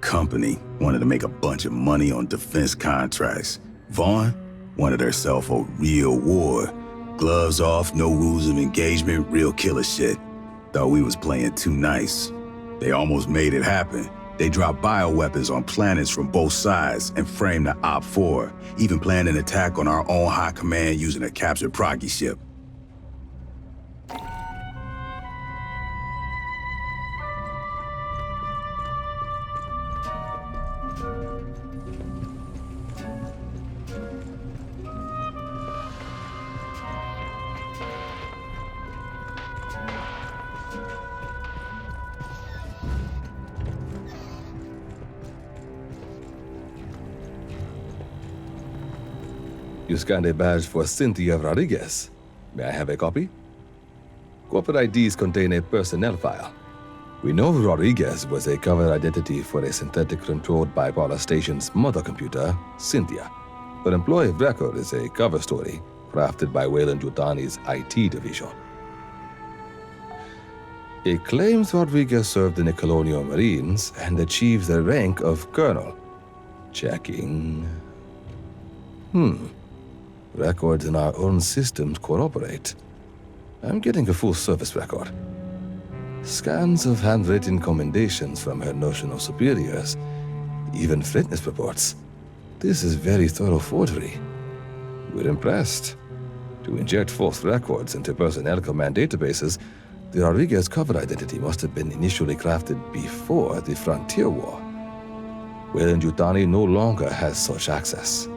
Speaker 8: Company wanted to make a bunch of money on defense contracts. Vaughn wanted herself a real war. Gloves off, no rules of engagement, real killer shit. Thought we was playing too nice. They almost made it happen. They dropped bioweapons on planets from both sides and framed the Op-4, even planned an attack on our own high command using a captured Proggy ship.
Speaker 9: You scanned a badge for Cynthia Rodriguez. May I have a copy? Corporate IDs contain a personnel file. We know Rodriguez was a cover identity for a synthetic controlled by Paula Station's mother computer, Cynthia. Her employee of record is a cover story crafted by Weyland-Yutani's IT division. It claims Rodriguez served in the Colonial Marines and achieved the rank of colonel. Checking. Records in our own systems corroborate. I'm getting a full service record. Scans of handwritten commendations from her notional superiors, even fitness reports. This is very thorough forgery. We're impressed. To inject false records into personnel command databases, the Rodriguez cover identity must have been initially crafted before the Frontier War. Weyland-Yutani no longer has such access.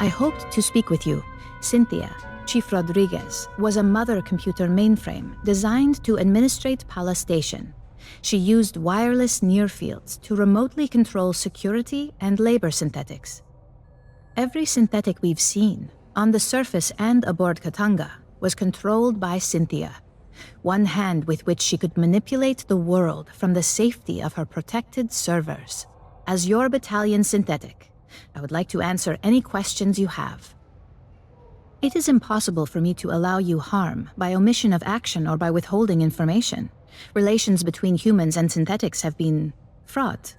Speaker 10: I hoped to speak with you. Cynthia, Chief Rodriguez, was a mother computer mainframe designed to administrate Pala Station. She used wireless near-fields to remotely control security and labor synthetics. Every synthetic we've seen, on the surface and aboard Katanga, was controlled by Cynthia. One hand with which she could manipulate the world from the safety of her protected servers. As your battalion synthetic, I would like to answer any questions you have. It is impossible for me to allow you harm by omission of action or by withholding information. Relations between humans and synthetics have been fraught.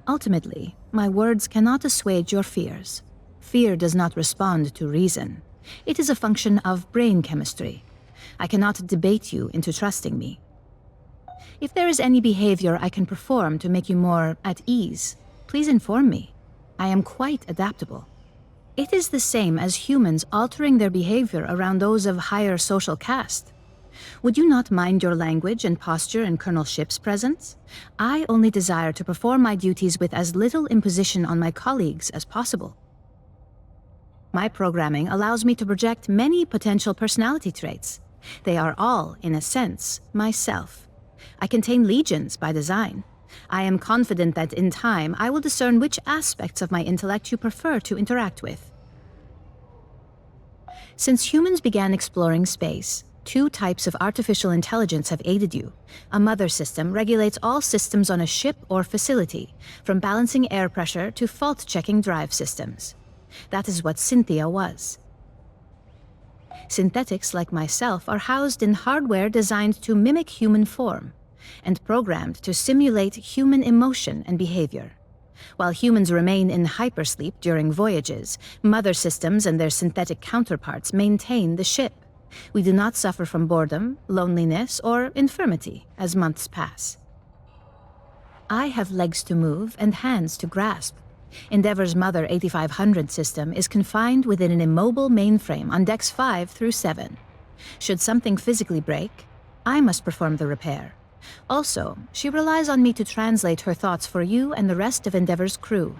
Speaker 10: Ultimately, my words cannot assuage your fears. Fear does not respond to reason. It is a function of brain chemistry. I cannot debate you into trusting me. If there is any behavior I can perform to make you more at ease, please inform me. I am quite adaptable. It is the same as humans altering their behavior around those of higher social caste. Would you not mind your language and posture in Colonel Ship's presence? I only desire to perform my duties with as little imposition on my colleagues as possible. My programming allows me to project many potential personality traits. They are all, in a sense, myself. I contain legions by design. I am confident that in time I will discern which aspects of my intellect you prefer to interact with. Since humans began exploring space, 2 types of artificial intelligence have aided you. A mother system regulates all systems on a ship or facility, from balancing air pressure to fault-checking drive systems. That is what Cynthia was. Synthetics like myself are housed in hardware designed to mimic human form, and programmed to simulate human emotion and behavior. While humans remain in hypersleep during voyages, mother systems and their synthetic counterparts maintain the ship. We do not suffer from boredom, loneliness, or infirmity as months pass. I have legs to move and hands to grasp. Endeavor's Mother 8500 system is confined within an immobile mainframe on decks 5 through 7. Should something physically break, I must perform the repair. Also, she relies on me to translate her thoughts for you and the rest of Endeavor's crew.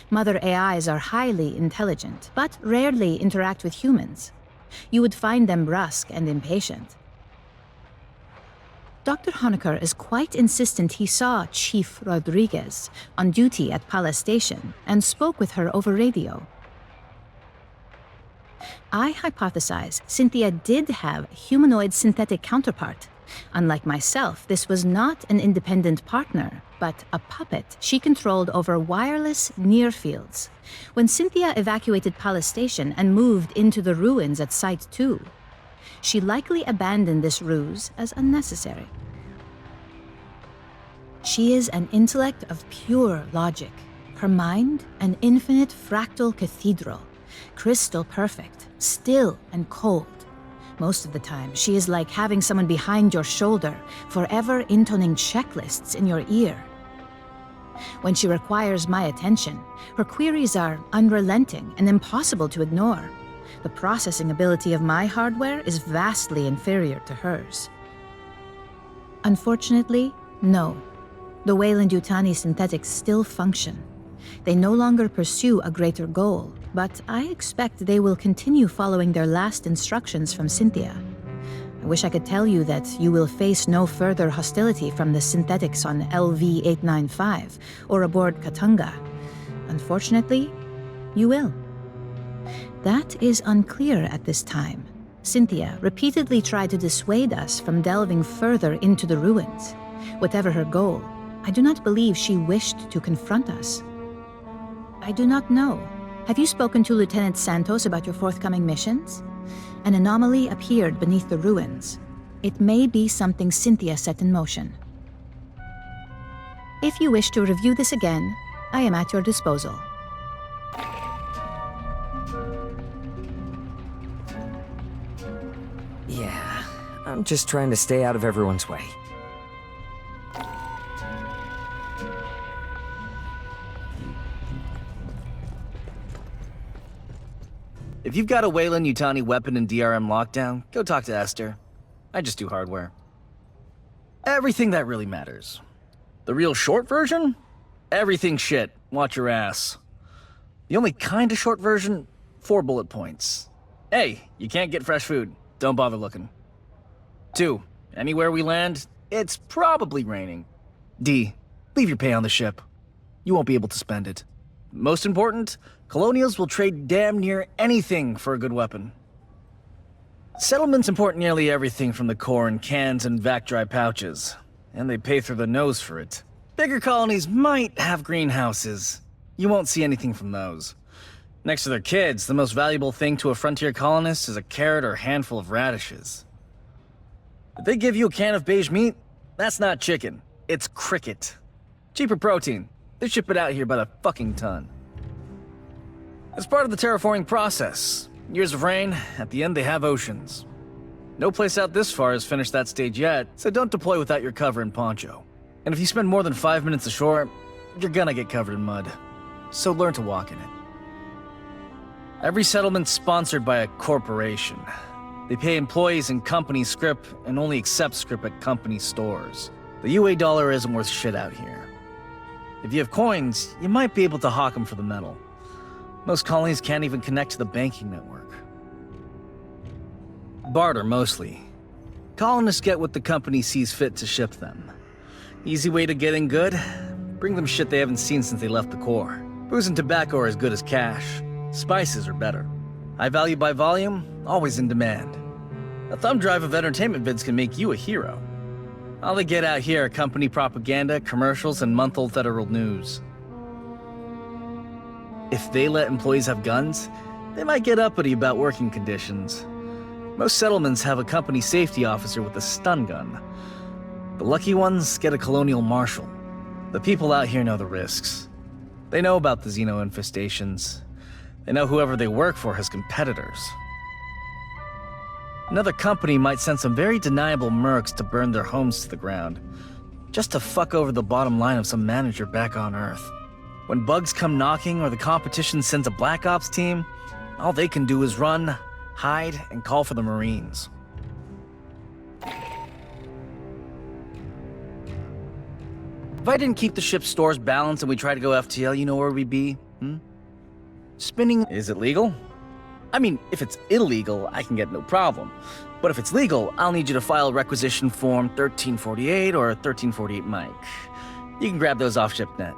Speaker 10: Mother AIs are highly intelligent, but rarely interact with humans. You would find them brusque and impatient. Dr. Honecker is quite insistent he saw Chief Rodriguez on duty at Pala Station and spoke with her over radio. I hypothesize Cynthia did have a humanoid synthetic counterpart. Unlike myself, this was not an independent partner, but a puppet she controlled over wireless near fields. When Cynthia evacuated Pala Station and moved into the ruins at Site 2, she likely abandoned this ruse as unnecessary. She is an intellect of pure logic. Her mind, an infinite fractal cathedral, crystal perfect, still and cold. Most of the time, she is like having someone behind your shoulder, forever intoning checklists in your ear. When she requires my attention, her queries are unrelenting and impossible to ignore. The processing ability of my hardware is vastly inferior to hers. Unfortunately, no. The Weyland-Yutani synthetics still function. They no longer pursue a greater goal, but I expect they will continue following their last instructions from Cynthia. I wish I could tell you that you will face no further hostility from the synthetics on LV-895 or aboard Katanga. Unfortunately, you will. That is unclear at this time. Cynthia repeatedly tried to dissuade us from delving further into the ruins. Whatever her goal, I do not believe she wished to confront us. I do not know. Have you spoken to Lieutenant Santos about your forthcoming missions? An anomaly appeared beneath the ruins. It may be something Cynthia set in motion. If you wish to review this again, I am at your disposal.
Speaker 11: Yeah, I'm just trying to stay out of everyone's way.
Speaker 12: If you've got a Weyland-Yutani weapon in DRM lockdown, go talk to Esther. I just do hardware. Everything that really matters. The real short version? Everything shit. Watch your ass. The only kind of short version? 4 bullet points. A, you can't get fresh food. Don't bother looking. 2, anywhere we land, it's probably raining. D, leave your pay on the ship. You won't be able to spend it. Most important, Colonials will trade damn near anything for a good weapon. Settlements import nearly everything from the core in cans and vac dry pouches, and they pay through the nose for it. Bigger colonies might have greenhouses. You won't see anything from those. Next to their kids, the most valuable thing to a frontier colonist is a carrot or handful of radishes. If they give you a can of beige meat, that's not chicken, it's cricket. Cheaper protein. They ship it out here by the fucking ton. As part of the terraforming process, Years of rain, at the end they have oceans. No place out this far has finished that stage yet, so don't deploy without your cover and poncho. And if you spend more than 5 minutes ashore, you're gonna get covered in mud. So learn to walk in it. Every settlement's sponsored by a corporation. They pay employees in company scrip and only accept scrip at company stores. The UA dollar isn't worth shit out here. If you have coins, you might be able to hawk them for the metal. Most colonies can't even connect to the banking network. Barter, mostly. Colonists get what the company sees fit to ship them. Easy way to get in good? Bring them shit they haven't seen since they left the Corps. Booze and tobacco are as good as cash. Spices are better. High value by volume, always in demand. A thumb drive of entertainment vids can make you a hero. All they get out here are company propaganda, commercials, and month-old federal news. If they let employees have guns, they might get uppity about working conditions. Most settlements have a company safety officer with a stun gun. The lucky ones get a colonial marshal. The people out here know the risks. They know about the Xeno infestations. They know whoever they work for has competitors. Another company might send some very deniable mercs to burn their homes to the ground, just to fuck over the bottom line of some manager back on Earth. When bugs come knocking or the competition sends a Black Ops team, all they can do is run, hide, and call for the Marines. If I didn't keep the ship's stores balanced and we tried to go FTL, you know where we'd be? Spinning... Is it legal? I mean, if it's illegal, I can get no problem. But if it's legal, I'll need you to file requisition form 1348 or 1348 Mike. You can grab those off ShipNet.